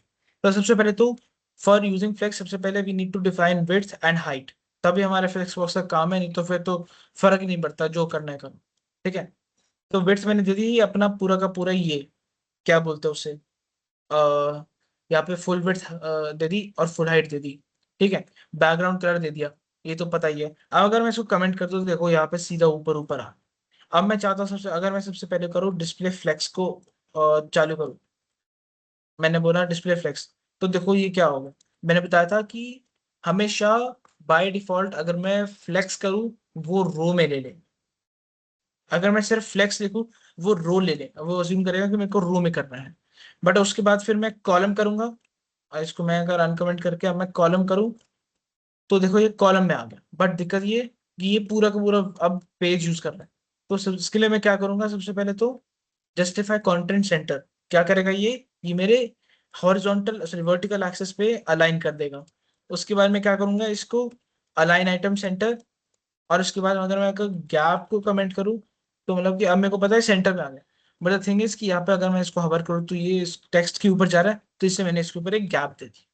तो सबसे पहले तो फॉर यूजिंग फ्लेक्स सबसे पहले we need to define width and height, तभी हमारे फ्लेक्स बॉक्स का काम है, नहीं तो फिर तो फर्क ही नहीं पड़ता, जो करना है करो। ठीक है, तो विड्थ मैंने दे दी अपना पूरा का पूरा ये, क्या बोलते हैं उसे, यहाँ पे फुल विड्थ दे दी और फुल हाइट दे दी। ठीक है, बैकग्राउंड कलर दे दिया, ये तो पता ही है। अब अगर मैं इसको कमेंट कर दूं तो देखो यहाँ पे सीधा ऊपर ऊपर आ। अब मैं चाहता हूँ सबसे, अगर मैं सबसे पहले करूँ डिस्प्ले फ्लेक्स को चालू करूँ, मैंने बोला डिस्प्ले फ्लेक्स, तो देखो ये क्या होगा, मैंने बताया था कि हमेशा बाय डिफॉल्ट अगर मैं फ्लेक्स करूं वो रो में ले ले, अगर मैं सिर्फ फ्लेक्स लिखूं वो रो ले ले, वो अज्यूम करेगा कि मेरे को रो में करना है। बट उसके बाद फिर मैं कॉलम करूंगा, और इसको मैं अगर अनकमेंट करके अब मैं कॉलम करूं तो देखो ये कॉलम में आ गया। बट दिक्कत ये कि ये पूरा का पूरा अब पेज यूज कर रहा है। तो इसके लिए मैं क्या करूंगा, सबसे पहले तो जस्टिफाई कंटेंट सेंटर क्या करेगा, ये मेरे हॉरिजॉन्टल सॉरी वर्टिकल एक्सेस पे अलाइन कर देगा। उसके बाद मैं क्या करूंगा, इसको अलाइन आइटम सेंटर, और उसके बाद अगर मैं गैप को कमेंट करूँ तो मतलब कि अब मेरे को पता है सेंटर में आ गया। बट द थिंग इज कि यहाँ पे अगर मैं इसको हवर करूँ तो ये टेक्स्ट के ऊपर जा रहा है, तो इससे मैंने इसके ऊपर एक गैप दे दी,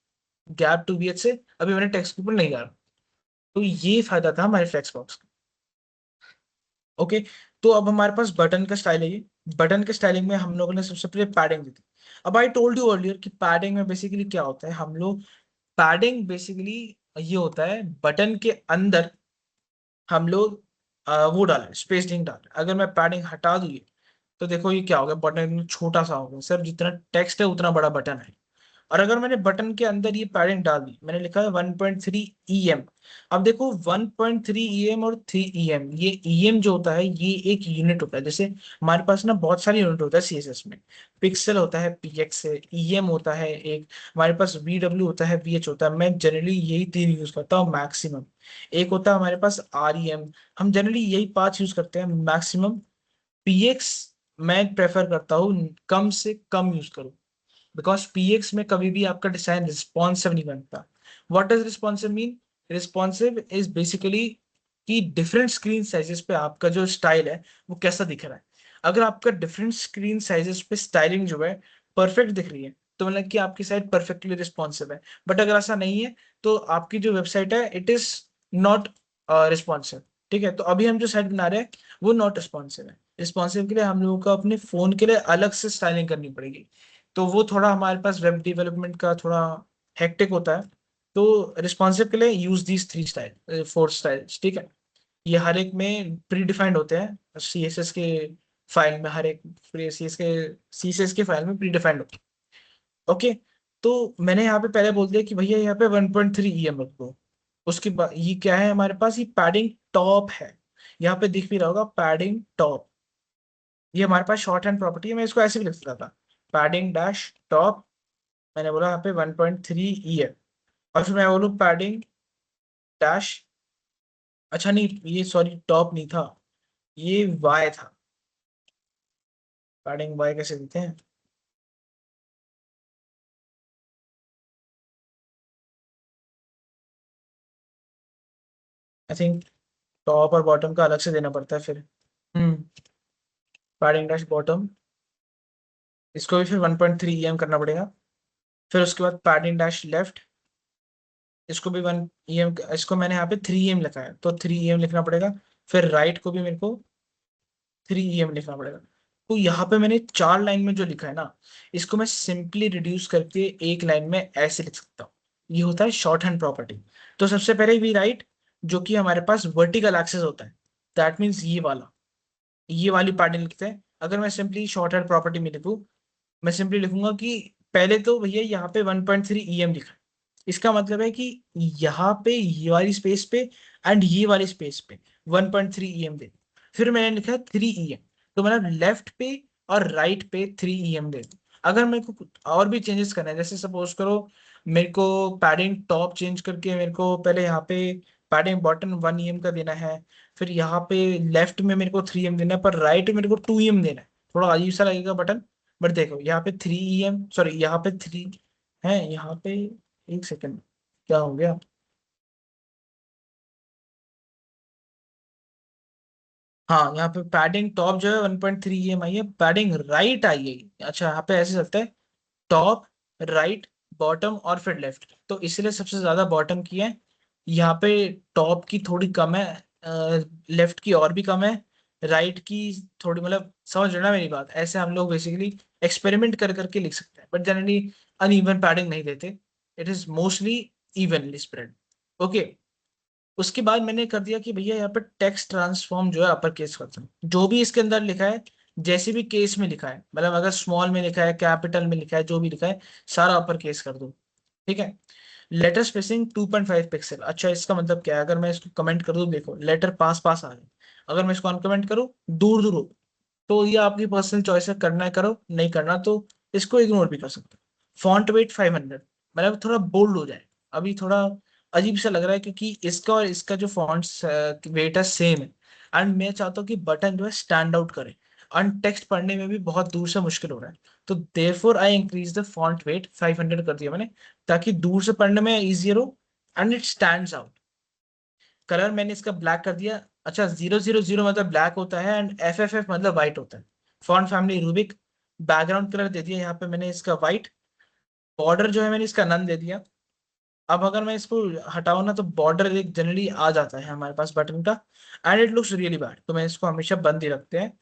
गैप टू बी एच से अभी मैंने टेक्स्ट के ऊपर नहीं जा रहा। तो ये फायदा था हमारे फ्लेक्स बॉक्स का। ओके, तो अब हमारे पास बटन का स्टाइल है। ये बटन के स्टाइलिंग में हम लोगों ने सबसे पहले पैडिंग दी थी। अब आई टोल्ड यू अर्लियर कि पैडिंग में बेसिकली क्या होता है, हम लोग पैडिंग बेसिकली ये होता है बटन के अंदर हम लोग वो डालें स्पेसिंग डालें। अगर मैं पैडिंग हटा दूँ तो देखो ये क्या हो गया, बटन छोटा सा हो गया, सर जितना टेक्स्ट है उतना बड़ा बटन है। और अगर मैंने बटन के अंदर ये पैडिंग डाल दी, मैंने लिखा है 1.3 EM। अब देखो 1.3 EM और 3 EM, ये EM जो होता है ये एक यूनिट होता है। जैसे हमारे पास ना बहुत सारे यूनिट होता है CSS में, पिक्सल होता है PX है, EM होता है एक, हमारे पास VW होता है, VH होता है। मैं जनरली यही तीन यूज करता हूँ मैक्सिमम। एक होता है हमारे पास REM, हम जनरली यही 5 यूज करते हैं मैक्सिमम। PX मैं प्रेफर करता हूँ कम से कम यूज करूँ, बिकॉज पीएक्स में कभी भी आपका डिजाइन रिस्पॉन्सिव नहीं बनता। What does responsive mean, responsive is basically कि डिफरेंट स्क्रीन साइजेस पे आपका जो स्टाइल है वो कैसा दिख रहा है। अगर आपका डिफरेंट स्क्रीन साइजेस पे स्टाइलिंग जो है परफेक्ट दिख रही है तो मतलब कि आपकी साइट परफेक्टली रिस्पॉन्सिव है। बट अगर ऐसा नहीं है तो आपकी जो वेबसाइट है इट इज नॉट रिस्पॉन्सिव। ठीक है, तो अभी हम जो साइट बना रहे हैं वो नॉट रिस्पॉन्सिव है। रिस्पॉन्सिव के लिए हम लोगों को अपने फोन के लिए अलग से स्टाइलिंग करनी पड़ेगी। तो वो थोड़ा हमारे पास वेब डेवलपमेंट का थोड़ा हेक्टिक होता है। तो रिस्पॉन्सिव के लिए यूज दीज 3 स्टाइल 4 स्टाइल्स। ठीक है, ये हर एक में प्री डिफाइंड होते हैं CSS के फाइल में, हर एक CSS के फाइल में प्री डिफाइंड होते हैं। ओके, तो मैंने यहाँ पे पहले बोल दिया कि भैया यहाँ पे 1.3 EM रख दो। उसके बाद ये क्या है हमारे पास, ये पैडिंग टॉप है। यहाँ पे दिख भी रहा होगा पैडिंग टॉप, ये हमारे पास शॉर्ट हैंड प्रॉपर्टी है। मैं इसको ऐसे भी लिख सकता था, पैडिंग डैश टॉप। मैंने बोला यहाँ पे 1.3 EM, और फिर मैं बोलूँ पैडिंग डैश, अच्छा नहीं ये सॉरी टॉप नहीं था, ये वाई था। पैडिंग वाई कैसे देते हैं, आई थिंक टॉप और बॉटम का अलग से देना पड़ता है फिर। हम्म, पैडिंग डैश बॉटम, इसको भी फिर 1.3 EM करना पड़ेगा। फिर उसके बाद पैडिंग डैश लेफ्ट, इसको भी 1 EM, इसको मैंने यहाँ पे 3 EM लिखा है तो 3 EM लिखना पड़ेगा। फिर राइट को भी मेरे को 3 EM लिखना पड़ेगा। तो यहाँ पे मैंने 4 लाइन में जो लिखा है ना, इसको मैं सिंपली रिड्यूस करके एक लाइन में ऐसे लिख सकता हूँ। ये होता है शॉर्ट हैंड प्रॉपर्टी। तो सबसे पहले वी राइट, जो कि हमारे पास वर्टिकल एक्सेस होता है, दैट मीन्स ये वाली पैडिंग लिखते हैं। अगर मैं सिंपली शॉर्ट हैंड प्रॉपर्टी में लिखूँ, मैं सिंपली लिखूंगा कि पहले तो भैया यहाँ पे 1.3 EM लिखा है, इसका मतलब है कि यहाँ पे ये वाली स्पेस पे एंड ये वाली स्पेस पे 1.3 EM दे। फिर मैंने लिखा 3 EM, तो मतलब लेफ्ट पे और राइट पे 3 EM दे दूं। अगर मेरे को कुछ और भी चेंजेस करना है, जैसे सपोज करो मेरे को पैडिंग टॉप चेंज करके मेरे को पहले यहाँ पे पैडिंग बॉटम 1 EM का देना है, फिर यहाँ पे लेफ्ट में मेरे को 3 EM देना है, पर राइट में मेरे को 2 EM देना है। थोड़ा अजीब सा लगेगा बटन, बट देखो यहाँ पे 3 EM सॉरी यहाँ पे 3 है, यहाँ पे एक सेकंड क्या हो गया, हाँ यहाँ पे पैडिंग टॉप जो है 1.3 EM आई है, पैडिंग राइट आई है। अच्छा यहाँ पे ऐसे चलता है टॉप राइट बॉटम और फिर लेफ्ट, तो इसलिए सबसे ज्यादा बॉटम की है। यहाँ पे टॉप की थोड़ी कम है, लेफ्ट की और भी कम है, राइट की थोड़ी, मतलब समझ रहे ना मेरी बात। ऐसे हम लोग बेसिकली एक्सपेरिमेंट कर करके लिख सकते हैं, बट जनरली अनइवन पैडिंग नहीं देते, it is mostly evenly spread. Okay, उसके बाद मैंने कर दिया कि भैया यहाँ पर टेक्स्ट ट्रांसफॉर्म जो है अपर केस करता हूँ, जो भी इसके अंदर लिखा है जैसे भी केस में लिखा है, मतलब अगर स्मॉल में लिखा है कैपिटल में लिखा है जो भी लिखा है सारा अपर केस कर दो। ठीक है। Letter spacing 2.5 pixel. अच्छा, इसका मतलब क्या है? अगर मैं इसको कमेंट कर दूं, देखो लेटर पास पास आ रहे हैं, अगर मैं इसको अनकमेंट करूं दूर दूर हो, तो ये आपकी पर्सनल चॉइस है, करना है करो, नहीं करना तो इसको इग्नोर भी कर सकते हो। फॉन्ट वेट 500, मतलब थोड़ा बोल्ड हो जाए, अभी थोड़ा अजीब सा लग रहा है क्योंकि इसका और इसका जो फॉन्ट वेट है सेम है, एंड मैं चाहता हूँ कि बटन जो है स्टैंड आउट करे, एंड टेक्स्ट पढ़ने में भी बहुत दूर से मुश्किल हो रहा है, तो therefore I increase the font weight 500 कर दिया मैंने, ताकि दूर से पढ़ने में इजियर हो and it stands out. Colour मैंने इसका ब्लैक कर दिया। अच्छा, 000 मतलब ब्लैक होता है एंड FFF मतलब व्हाइट होता है। Font family Rubik. Background colour दे दिया यहाँ पे मैंने इसका व्हाइट। बॉर्डर जो है मैंने इसका नन दे दिया। अब अगर मैं इसको हटाऊं ना, तो बॉर्डर एक जनरली आ जाता है हमारे पास बटन का, and it looks really bad, तो मैं इसको हमेशा बंद ही रखते हैं।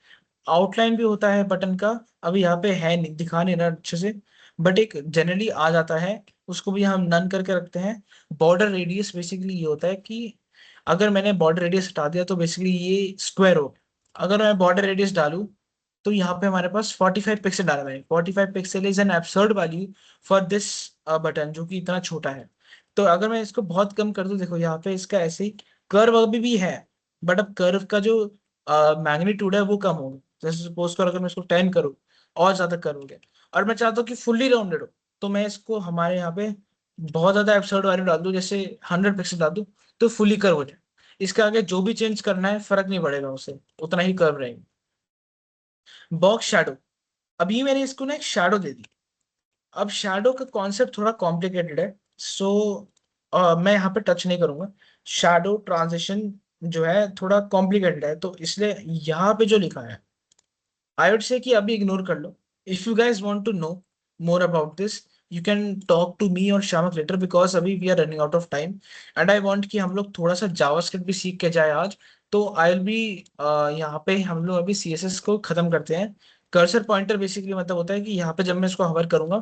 आउटलाइन भी होता है बटन का, अभी यहाँ पे है नहीं, दिखा नहीं रहा अच्छे से, बट एक जनरली आ जाता है, उसको भी हम नन करके रखते हैं। बॉर्डर रेडियस बेसिकली ये होता है कि अगर मैंने बॉर्डर रेडियस हटा दिया तो बेसिकली ये स्क्वायर हो गया। अगर मैं बॉर्डर रेडियस डालूं, तो यहाँ पे हमारे पास 45 पिक्सल डाला मैंने। 45 pixel is an absurd value for this button, जो कि इतना छोटा है। तो अगर मैं इसको बहुत कम कर दूं, देखो यहाँ पे इसका ऐसे ही कर्व अभी भी है, बट अब कर्व का जो मैग्नीट्यूड है वो कम हो गया। जैसे सपोज करो, अगर मैं इसको 10 करूँ, और ज्यादा कर्व हो गया, और मैं चाहता हूँ कि फुल्ली राउंडेड हो, तो मैं इसको हमारे यहाँ पे बहुत ज्यादा एब्सर्ड वैल्यू डाल दूं, जैसे 100 पिक्सल डाल दूं, तो फुली कर्व हो जाए। इसके आगे जो भी चेंज करना है फर्क नहीं पड़ेगा, उसे उतना ही कर्व रहेगा। बॉक्स शैडो, अभी मैंने इसको ना एक शैडो दे दी। अब शैडो का कॉन्सेप्ट थोड़ा कॉम्प्लिकेटेड है, सो मैं यहाँ पे टच नहीं करूंगा। शैडो ट्रांजिशन जो है थोड़ा कॉम्प्लिकेटेड है, तो इसलिए यहाँ पे जो लिखा है आई वुड से कि अभी इग्नोर कर लो। If you guys want to know more about this, you can talk to me और शामक लेटर, बिकॉज अभी we are running out of time, and I want कि हम लोग थोड़ा सा जावास्क्रिप्ट भी सीख के जाए आज। तो आई विल बी यहाँ पे हम लोग अभी CSS को खत्म करते हैं। कर्सर पॉइंटर बेसिकली मतलब होता है कि यहाँ पे जब मैं इसको हवर करूंगा,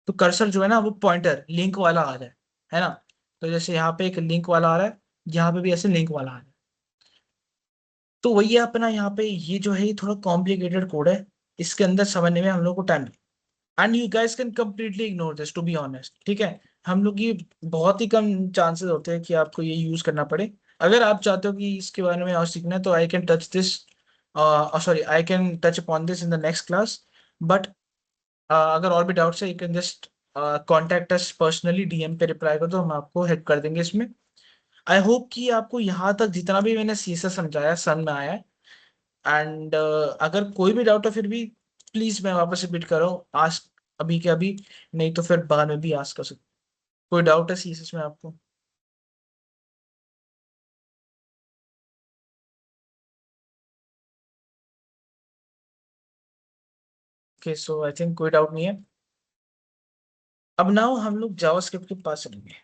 तो कर्सर जो है ना वो पॉइंटर लिंक वाला आ जाए, है ना। तो जैसे यहाँ पे एक लिंक वाला आ रहा है, यहाँ पे भी ऐसे लिंक वाला आ रहा है। तो वही है अपना यहाँ पे, ये जो है ये थोड़ा कॉम्प्लिकेटेड कोड है, इसके अंदर समझने में हम लोग को time, and you guys can completely ignore this to be honest, ठीक है। हम लोग की बहुत ही कम चांसेस होते हैं कि आपको ये यूज करना पड़े। अगर आप चाहते हो कि इसके बारे में और सीखना है, तो I can touch this, sorry, I can touch upon this in the next class. But अगर और भी डाउट्स है, you can just contact us personally, DM पे रिप्लाई कर दो, हम आपको हेल्प कर देंगे इसमें। आई होप कि आपको यहाँ तक जितना भी मैंने CSS समझाया समझ में आया है, एंड अगर कोई भी डाउट है फिर भी प्लीज मैं वापस रिपीट कर रहा हूँ, आस्क अभी के अभी, नहीं तो फिर बाद में भी आस्क कर सकते। कोई डाउट है CSS में आपको? ओके, सो आई थिंक कोई डाउट नहीं है। अब नाउ हम लोग जावास्क्रिप्ट के पास चलेंगे।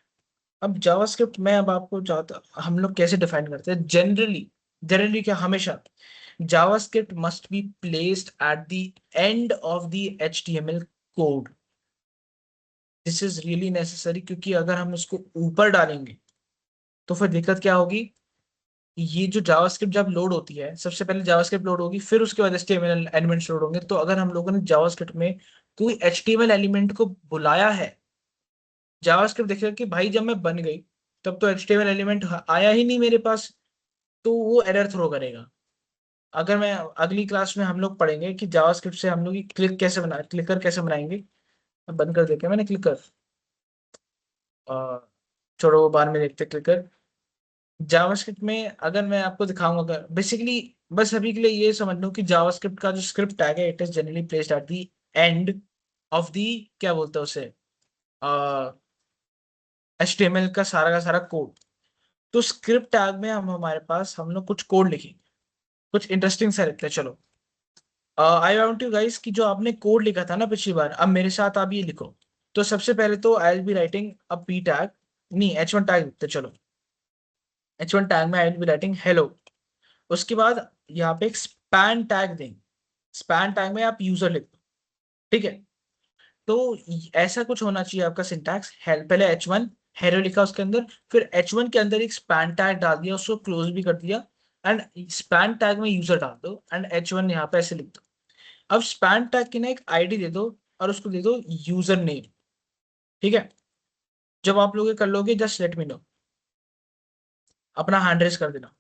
अब जावास्क्रिप्ट में अब आपको चाहता हम लोग कैसे डिफाइन करते हैं जनरली, जनरली क्या, हमेशा JavaScript must be placed at the end of the HTML code. This is really necessary, क्योंकि अगर हम उसको ऊपर डालेंगे तो फिर दिक्कत क्या होगी, ये जो जावास्क्रिप्ट जब लोड होती है, सबसे पहले जावास्क्रिप्ट लोड होगी, फिर उसके बाद HTML एलिमेंट्स लोड होंगे। तो अगर हम लोगों ने जावास्क्रिप्ट में कोई HTML एलिमेंट को बुलाया है, जावास्क्रिप्ट देखेगा कि भाई जब मैं बन गई तब तो HTML एलिमेंट आया ही नहीं मेरे पास, तो वो एरर थ्रो करेगा। अगर मैं अगली क्लास में हम लोग पढ़ेंगे कि जावास्क्रिप्ट से हम लोग क्लिक कैसे बना क्लिकर कैसे बनाएंगे। अब बंद कर देते हैं मैंने क्लिकर, छोड़ो वो बाद में देखते क्लिकर। जावास्क्रिप्ट में अगर मैं आपको दिखाऊंगा, अगर बेसिकली बस अभी के लिए ये समझ लो कि जावास्क्रिप्ट का जो स्क्रिप्ट टैग है, it is generally placed at the end of the, क्या बोलते हैं उसे, HTML का सारा कोड। तो स्क्रिप्ट टैग में हम हमारे पास हम लोग कुछ कोड लिखेंगे, कुछ इंटरेस्टिंग सा लिखते हैं। चलो, आई वांट यू गाइस कि जो आपने कोड लिखा था ना पिछली बार, अब मेरे साथ आप ये लिखो। तो सबसे पहले तो आई will be writing a P tag, नहीं H1 टैग लिखते हैं, चलो। H1 टैग में आई विल बी राइटिंग हेलो। उसके बाद यहाँ पे एक स्पैन टैग देंगे, स्पैन टैग में आप यूजर लिख दो, ठीक है। तो ऐसा कुछ होना चाहिए आपका सिंटैक्स, पहले H1 हेलो लिखा उसके अंदर, फिर H1 के अंदर एक स्पैन टैग डाल दिया, उसको क्लोज भी कर दिया, एंड स्पैन टैग में यूजर डाल दो, एंड H1 यहाँ पे ऐसे लिख दो। अब स्पैन टैग की ना एक ID दे दो, और उसको दे दो यूजर नेम, ठीक है। जब आप लोग ये कर लोगे जस्ट लेट मी नो, अपना हैंड रेस कर देना।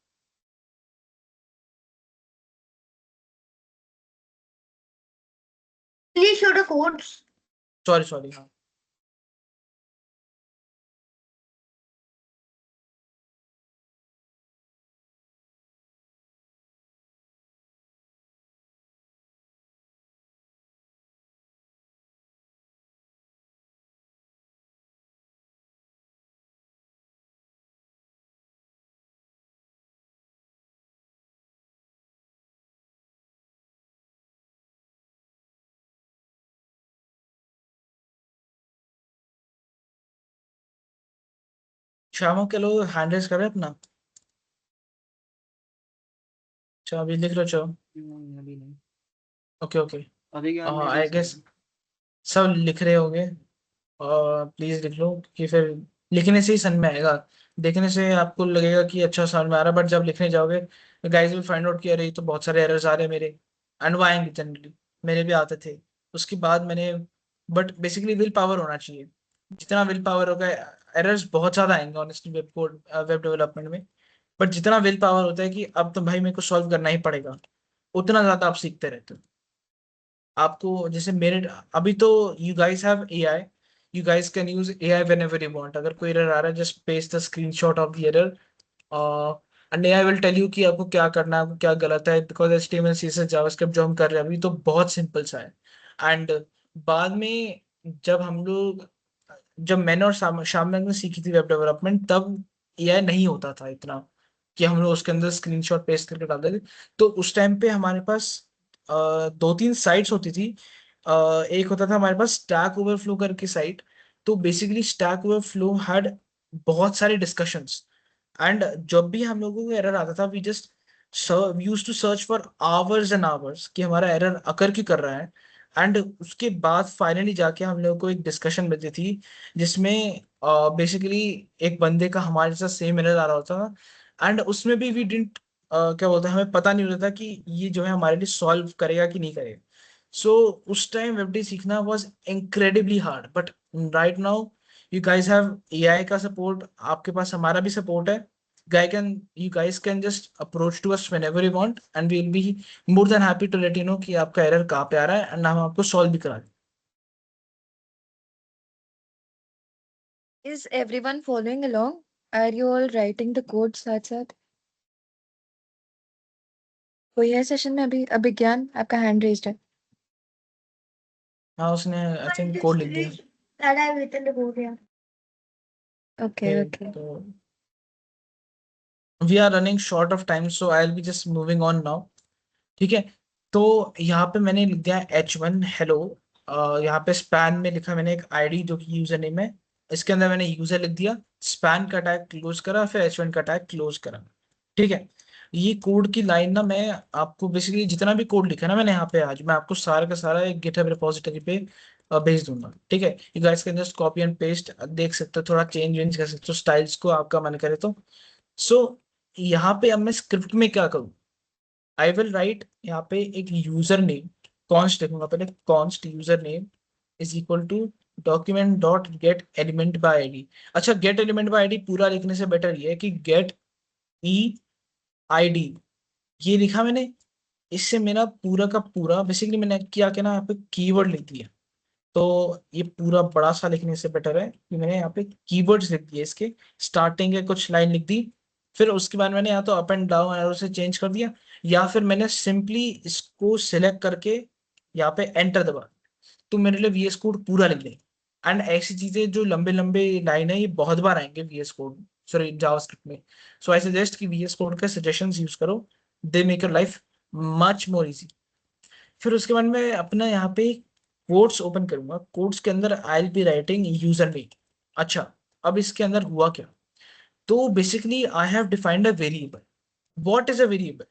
Please show the codes. Sorry sorry, हाँ। शामों के लोग हैंड रेस कर रहे हैं अपना। अच्छा अभी लिख लो, चलो। नहीं अभी नहीं, ओके ओके। अभी क्या मैं आई भी गेस सब लिख रहे होंगे, और प्लीज लिख लो कि फिर लिखने से ही समझ में आएगा। देखने से आपको लगेगा कि अच्छा समझ में आ रहा है, बट जब लिखने जाओगे गाइस विल फाइंड आउट कि अरे ये तो बहुत सारे एरर्स आ रहे हैं मेरे, एंड वो आएंगे जनरली, मेरे भी आते थे। उसके बाद मैंने, बट बेसिकली विल पावर होना चाहिए। जितना विल पावर होगा, एरर्स बहुत ज्यादा आएंगे honestly web code, web development में। बट जितना विल पावर होता है कि अब तो भाई मेरे को सॉल्व करना ही पड़ेगा, उतना ज्यादा आप सीखते रहते हो। आपको जैसे मेरे, अभी तो you guys have AI, you guys can use AI whenever you want. अगर कोई एरर आ रहा है just paste the screenshot of the error, and AI will tell you कि आपको क्या करना है, आपको क्या गलत है, बिकॉज एचटीएमएल सीएसएस जावास्क्रिप्ट जो हम कर रहे हैं अभी तो बहुत सिंपल सा है। एंड बाद में जब हम लोग, जब मैंने और शाम ने सीखी थी वेब डेवलपमेंट, तब एआई नहीं होता था इतना कि हम लोग उसके अंदर स्क्रीनशॉट पेस्ट करके डालते थे। तो उस टाइम पे हमारे पास दो तीन साइट्स होती थी। एक होता था हमारे पास स्टैक ओवरफ्लो करके साइट। तो बेसिकली स्टैक ओवरफ्लो हैड बहुत सारे डिस्कशंस, एंड जब भी हम लोगों को एरर आता था we just use to search for hours and hours कि हमारा एरर अकर क्यों कर रहा है। एंड उसके बाद फाइनली जाके हम लोगों को एक डिस्कशन मिलती थी, जिसमें बेसिकली एक बंदे का हमारे साथ सेम एरर आ रहा होता था, एंड उसमें भी वी डिडंट, क्या बोलते हैं, हमें पता नहीं होता था कि ये जो है हमारे लिए सॉल्व करेगा कि नहीं करेगा। सो उस टाइम वेबडी सीखना was incredibly hard, but right now you guys have AI का सपोर्ट, आपके पास हमारा भी सपोर्ट है। guy can you guys can just approach to us whenever you want, and we'll be more than happy to let you know कि आपका error कहाँ पे आ रहा है, एंड हम आपको सॉल्व भी करा दें। Is everyone following along? Are you all writing the code साथ साथ? कोई है सेशन में अभी? अभिज्ञान, आपका हैंड रेज्ड है। हाँ उसने आई थिंक कोड लिख दिया। That I've written the code here. Okay, Okay, okay. तो we are running short of time, so I'll be just moving on now। ठीक है, तो यहाँ पे मैंने लिख दिया H1 हेलो। यहाँ पे स्पैन में लिखा मैंने एक आईडी जो कि यूजर नेम है, इसके अंदर मैंने यूजर लिख दिया, स्पैन का टैग क्लोज करा, फिर H1 का टैग क्लोज करा। ठीक है, ये कोड की लाइन ना मैं आपको बेसिकली जितना भी कोड लिखा है ना मैंने यहाँ पे, आज मैं आपको सारा का सारा एक गिटहब रिपोजिटरी पे भेज दूंगा। ठीक है, you guys can just copy and paste, देख सकते हो, थोड़ा चेंज वेंज कर सकते हो स्टाइल्स को, आपका मन करे तो। सो यहाँ पे अब मैं स्क्रिप्ट में क्या करूँ, आई विल राइट यहाँ पे एक यूजर नेम, कॉन्स्ट लिखूंगा पहले, const user name is equal to document dot get element by ID. अच्छा, गेट एलिमेंट बाय आईडी पूरा लिखने से बेटर ये है कि गेट ई आईडी, ये लिखा मैंने। इससे मेरा पूरा का पूरा बेसिकली मैंने किया क्या ना, यहाँ पे कीवर्ड लिख दिया। तो ये पूरा बड़ा सा लिखने से बेटर है कि मैंने यहाँ पे कीवर्ड्स लिख दिए, इसके स्टार्टिंग के कुछ लाइन लिख दी, फिर उसके बाद मैंने या तो अप एंड डाउन एरो से चेंज कर दिया, या फिर मैंने सिंपली इसको सिलेक्ट करके यहाँ पे एंटर दबा, तो मेरे लिए वीएस कोड पूरा लिख देंगे। एंड ऐसी चीजें जो लंबे लंबे लाइन है ये बहुत बार आएंगे वीएस कोड, सॉरी जावास्क्रिप्ट में। सो आई सजेस्ट कि वीएस कोड के सजेशंस यूज करो, they make your life much more easy. फिर उसके बाद मैं अपना यहाँ पे कोड्स ओपन करूंगा, कोड्स के अंदर आई will be writing user name. अच्छा, अब इसके अंदर हुआ क्या, तो basically I have defined a variable. What is a variable?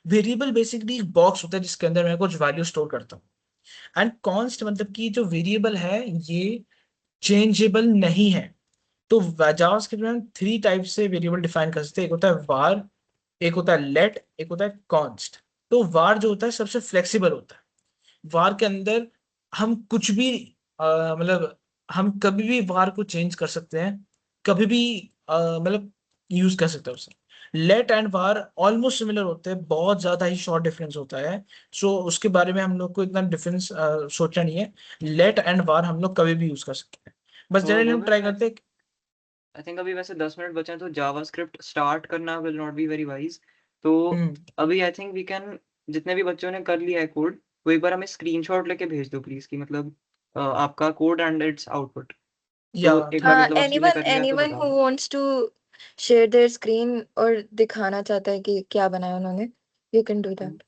Variable basically एक बॉक्स होता है जिसके अंदर मैं कुछ वैल्यू स्टोर करता हूँ। एंड कॉन्स्ट मतलब कि जो वेरिएबल है ये चेंजेबल नहीं है। तो जावास्क्रिप्ट में हम थ्री टाइप से वेरिएबल डिफाइन कर सकते हैं, एक होता है var, एक होता है let, एक होता है const। तो var जो होता है सबसे फ्लेक्सिबल होता है, वार के अंदर हम कुछ भी मतलब हम कभी भी var को चेंज कर सकते हैं, कभी भी मतलब यूज कर सकते हैं उसे। Let and var almost similar होते हैं, बहुत ज्यादा ही शॉर्ट डिफरेंस होता है। सो उसके बारे में हम लोग को इतना डिफरेंस सोचना नहीं है। लेट एंड var हम लोग कभी भी यूज कर सकते हैं, बस तो जनरली हम गोविंद, ट्राई करते हैं। आई थिंक अभी वैसे 10 मिनट बचे हैं, तो जावास्क्रिप्ट स्टार्ट करना will not be very wise. तो अभी आई थिंक वी कैन, जितने भी बच्चों ने कर लिया है कोड, वो एक बार हमें स्क्रीनशॉट लेके भेज दो प्लीज, कि मतलब आपका कोड एंड इट्स आउटपुट। या तो एक बार मतलब आप anyone कर लिया तो anyone बता who दो। wants to share their screen और दिखाना चाहता है कि क्या बनाया उन्होंने, you can do that.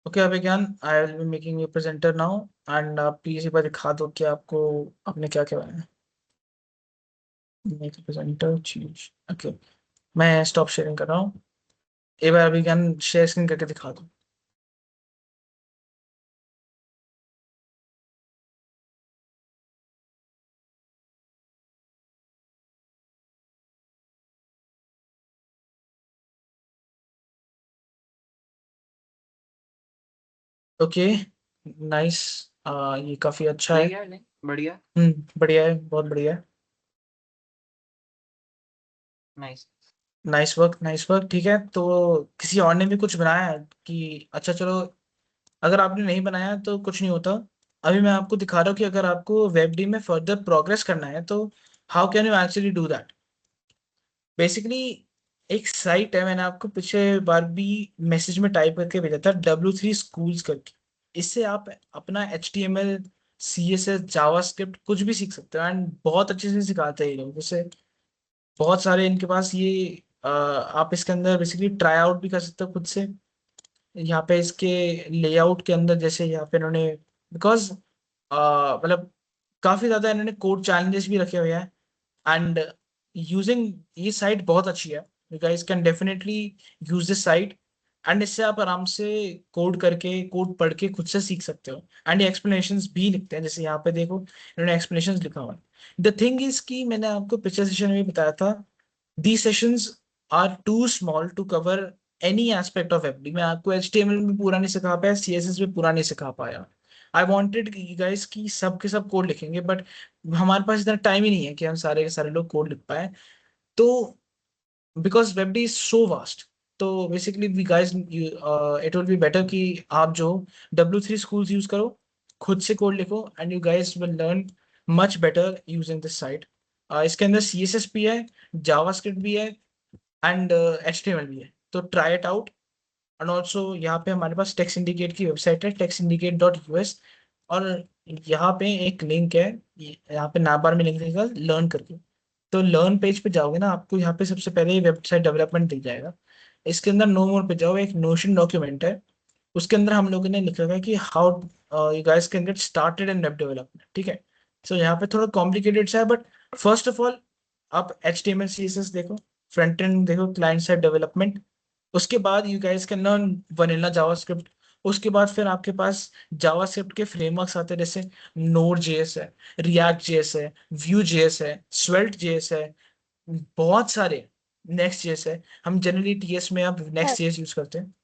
Okay Abhigyan, I will be making you presenter now, and आप प्लीज एक बार दिखा दो कि आपको आपने क्या क्या बनाया। मेक प्रेजेंटर चीज, ओके। मैं स्टॉप शेयरिंग कर रहा हूँ, एक बार अभिज्ञान शेयर स्क्रीन करके दिखा दो। ओके नाइस, ये काफी अच्छा है। नहीं यार, नहीं बढ़िया, बढ़िया है, बहुत बढ़िया है। Nice. Nice work, nice work. ठीक है, तो किसी और ने भी कुछ बनाया है कि अच्छा चलो, अगर आपने नहीं बनाया तो कुछ नहीं होता। अभी मैं आपको दिखा रहा हूँ कि अगर आपको वेबडी में फर्दर प्रोग्रेस करना है तो how can you actually do that. Basically एक साइट है, मैंने आपको पिछले बार भी मैसेज में टाइप करके भेजा था, W3 Schools करके। इससे आप अपना HTML, CSS, जावास्क्रिप्ट कुछ भी सीख सकते हो, एंड बहुत अच्छे से सिखाते हैं ये लोग। जैसे बहुत सारे इनके पास ये आप इसके अंदर बेसिकली ट्राई आउट भी कर सकते हो खुद से। यहाँ पे इसके लेआउट के अंदर जैसे यहाँ पे इन्होंने, बिकॉज मतलब काफी ज्यादा इन्होंने कोड चैलेंजेस भी रखे हुए हैं, एंड यूजिंग ये साइट बहुत अच्छी है। You guys can definitely use this site, and इससे आप आराम से कोड करके, कोड पढ़ के खुद से सीख सकते हो। एंड ये एक्सप्लेनेशंस भी लिखते हैं, जैसे यहाँ पे देखो इन्होंने एक्सप्लेनेशंस लिखा हुआ है। द थिंग इज कि मैंने आपको पिछले सेशन में भी बताया था, these sessions are too small to cover any aspect of FD। मैं आपको HTML में पूरा नहीं सिखा पाया, CSS में पूरा नहीं सिखा पाया। आई वॉन्टेड गाइस कि सब के सब कोड लिखेंगे, बट हमारे पास इतना टाइम ही नहीं है कि हम सारे के सारे लोग कोड लिख पाए। तो because web dev is so vast, तो basically we guys it will be better कि आप जो W3 Schools यूज करो, खुद से कोड लिखो, and you guys will learn much better using this site. इसके अंदर CSS भी है, जावास्क्रिप्ट भी है, एंड HTML भी है, तो try it out. And also यहाँ पे हमारे पास टेक्स इंडिकेट की वेबसाइट है, texindicate.us, और यहाँ पे एक लिंक है, यहाँ पे नाबार में लिंक देगा लर्न करके। तो लर्न पेज पे जाओगे ना, आपको यहाँ पे सबसे पहले वेबसाइट डेवलपमेंट दिख जाएगा। इसके अंदर नो मोर पे जाओ, एक नोशन डॉक्यूमेंट है, उसके अंदर हम लोगों ने लिखा है कि how you guys can get started in web development. ठीक है, सो यहाँ पे थोड़ा कॉम्प्लिकेटेड सा है, बट फर्स्ट ऑफ ऑल आप HTML CSS देखो, फ्रंट एंड देखो, क्लाइंट साइड डेवलपमेंट। उसके बाद you guys can learn vanilla JavaScript. उसके बाद फिर आपके पास जावास्क्रिप्ट के फ्रेमवर्क्स आते हैं, जैसे नोड जेएस है, रिएक्ट जेएस है, व्यू जेएस है, स्वेल्ट जेएस है, बहुत सारे, नेक्स्ट जेएस है। हम जनरली TS में आप नेक्स्ट जेएस यूज करते हैं।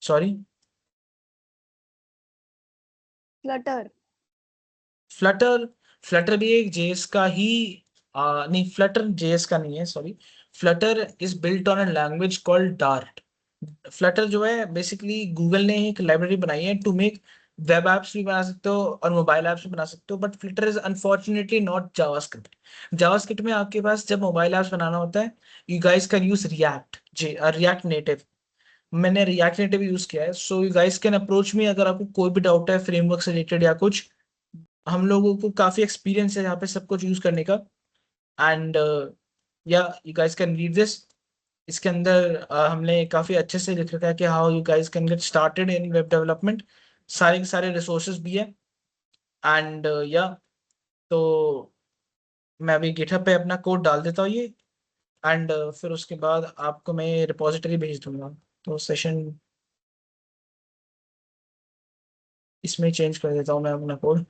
Sorry, Flutter. फ्लटर। फ्लटर भी एक जेएस का ही नहीं, फ्लटर जेएस का नहीं है, sorry. Flutter is built on a language called dart. Flutter जो है बेसिकली गूगल ने एक लाइब्रेरी बनाई है टू मेक वेब एप्स भी बना सकते हो और मोबाइल एप्स भी बना सकते हो, but Flutter is unfortunately not JavaScript. JavaScript में आपके पास जब मोबाइल एप्स बनाना होता है, you guys can use react native. मैंने रिएक्ट नेटिव यूज किया है, so you guys can approach me अगर आपको कोई भी डाउट है फ्रेमवर्क से रिलेटेड या कुछ। हम लोगों को काफी एक्सपीरियंस है यहाँ पे सब कुछ यूज करने का, एंड या you guys can read this. इसके अंदर हमने काफी अच्छे से लिख रखा है कि how you guys can get started in web development, सारे के सारे रिसोर्सेज भी है। एंड या तो मैं अभी गिटहब पे अपना कोड डाल देता हूँ ये, एंड फिर उसके बाद आपको मैं रिपोजिटरी भेज दूंगा। तो सेशन इसमें चेंज कर देता हूँ मैं अपना कोड।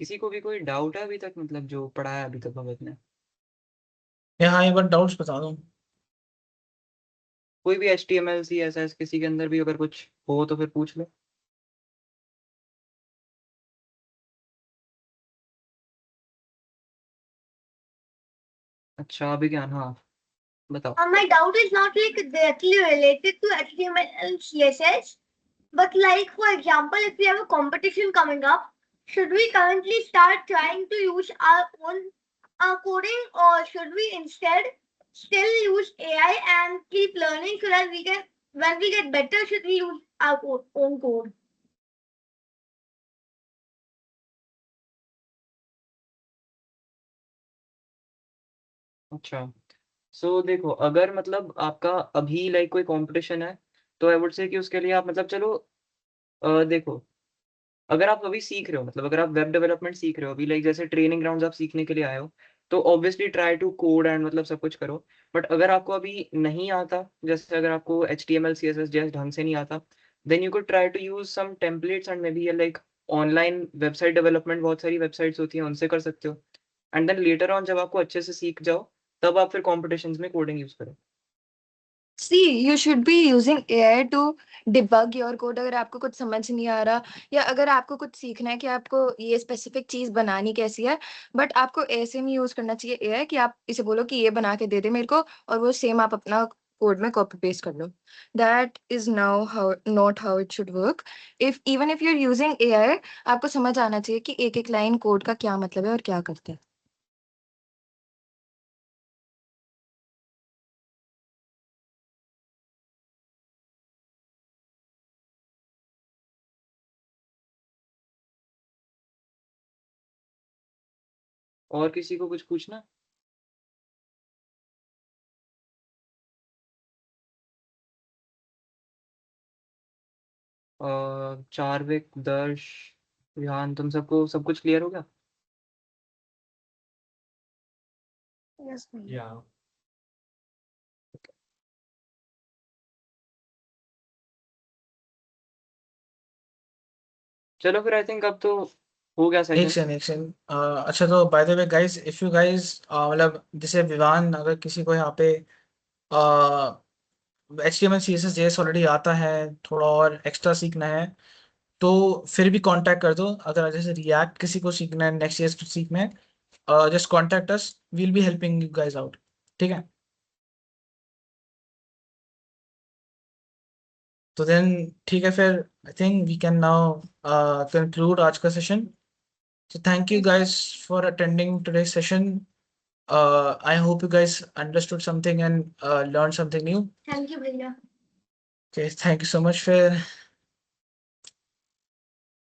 किसी को भी कोई डाउट है अभी तक, मतलब जो पढ़ाया अभी तक भगत ने? हाँ, एक बार डाउट्स बता दो। कोई भी HTML CSS किसी के अंदर भी अगर कुछ हो तो फिर पूछ लो। अच्छा अभी क्या, हाँ बताओ। My doubt is not like directly related to HTML and CSS, but like for example, if we have a competition coming up, should we currently start trying to use our own coding, or should we instead still use AI and keep learning so that we can, when we get better, should we use our own code? अच्छा सो देखो, अगर मतलब आपका अभी like कोई competition है तो I would say कि उसके लिए आप मतलब चलो देखो, अगर आप अभी सीख रहे हो, मतलब अगर आप वेब डेवलपमेंट सीख रहे हो अभी, लाइक जैसे ट्रेनिंग ग्राउंड्स आप सीखने के लिए आए हो, तो obviously try to code and मतलब सब कुछ करो। बट अगर आपको अभी नहीं आता, जैसे अगर आपको HTML CSS जैसे ढंग से नहीं आता, then you could try to use some templates and maybe like online website development, बहुत सारी वेबसाइट्स होती हैं, उनसे कर सकते हो। एंड देन लेटर ऑन जब आपको अच्छे से सीख जाओ, तब आप फिर कॉम्पिटिशन्स में कोडिंग यूज करो। See, you should be using AI to debug your code अगर आपको कुछ समझ नहीं आ रहा, या अगर आपको कुछ सीखना है कि आपको ये स्पेसिफिक चीज बनानी कैसी है, बट आपको ऐसे नहीं यूज करना चाहिए AI कि आप इसे बोलो कि ये बना के दे दे मेरे को और वो सेम आप अपना कोड में कॉपी पेस्ट कर लो। That is now how not how it should work. Even if you're using AI, आपको समझ आना चाहिए कि एक एक लाइन कोड का क्या मतलब है और क्या करता है। और किसी को कुछ पूछना? चार्विक, दर्श, विहान, तुम सबको सब कुछ क्लियर हो गया? Yes, ma'am. Yeah. चलो फिर आई थिंक अब तो हो गया एक सेशन। सेकंड एक सेकंड अच्छा, तो by the way guys, if you guys मतलब जैसे विवान, अगर किसी को यहाँ पे HTML CSS JS ऑलरेडी आता है, थोड़ा और एक्स्ट्रा सीखना है, तो फिर भी कांटेक्ट कर दो। अगर जैसे रिएक्ट किसी को सीखना है, नेक्स्ट JS सीखना है, just contact us, we'll be helping you guys out. ठीक है, तो देन ठीक है फिर, I think we can now conclude आज का session. So thank you guys for attending today's session. I hope you guys understood something and learned something new. Thank you, Bhaiya. Okay, thank you so much, Fair.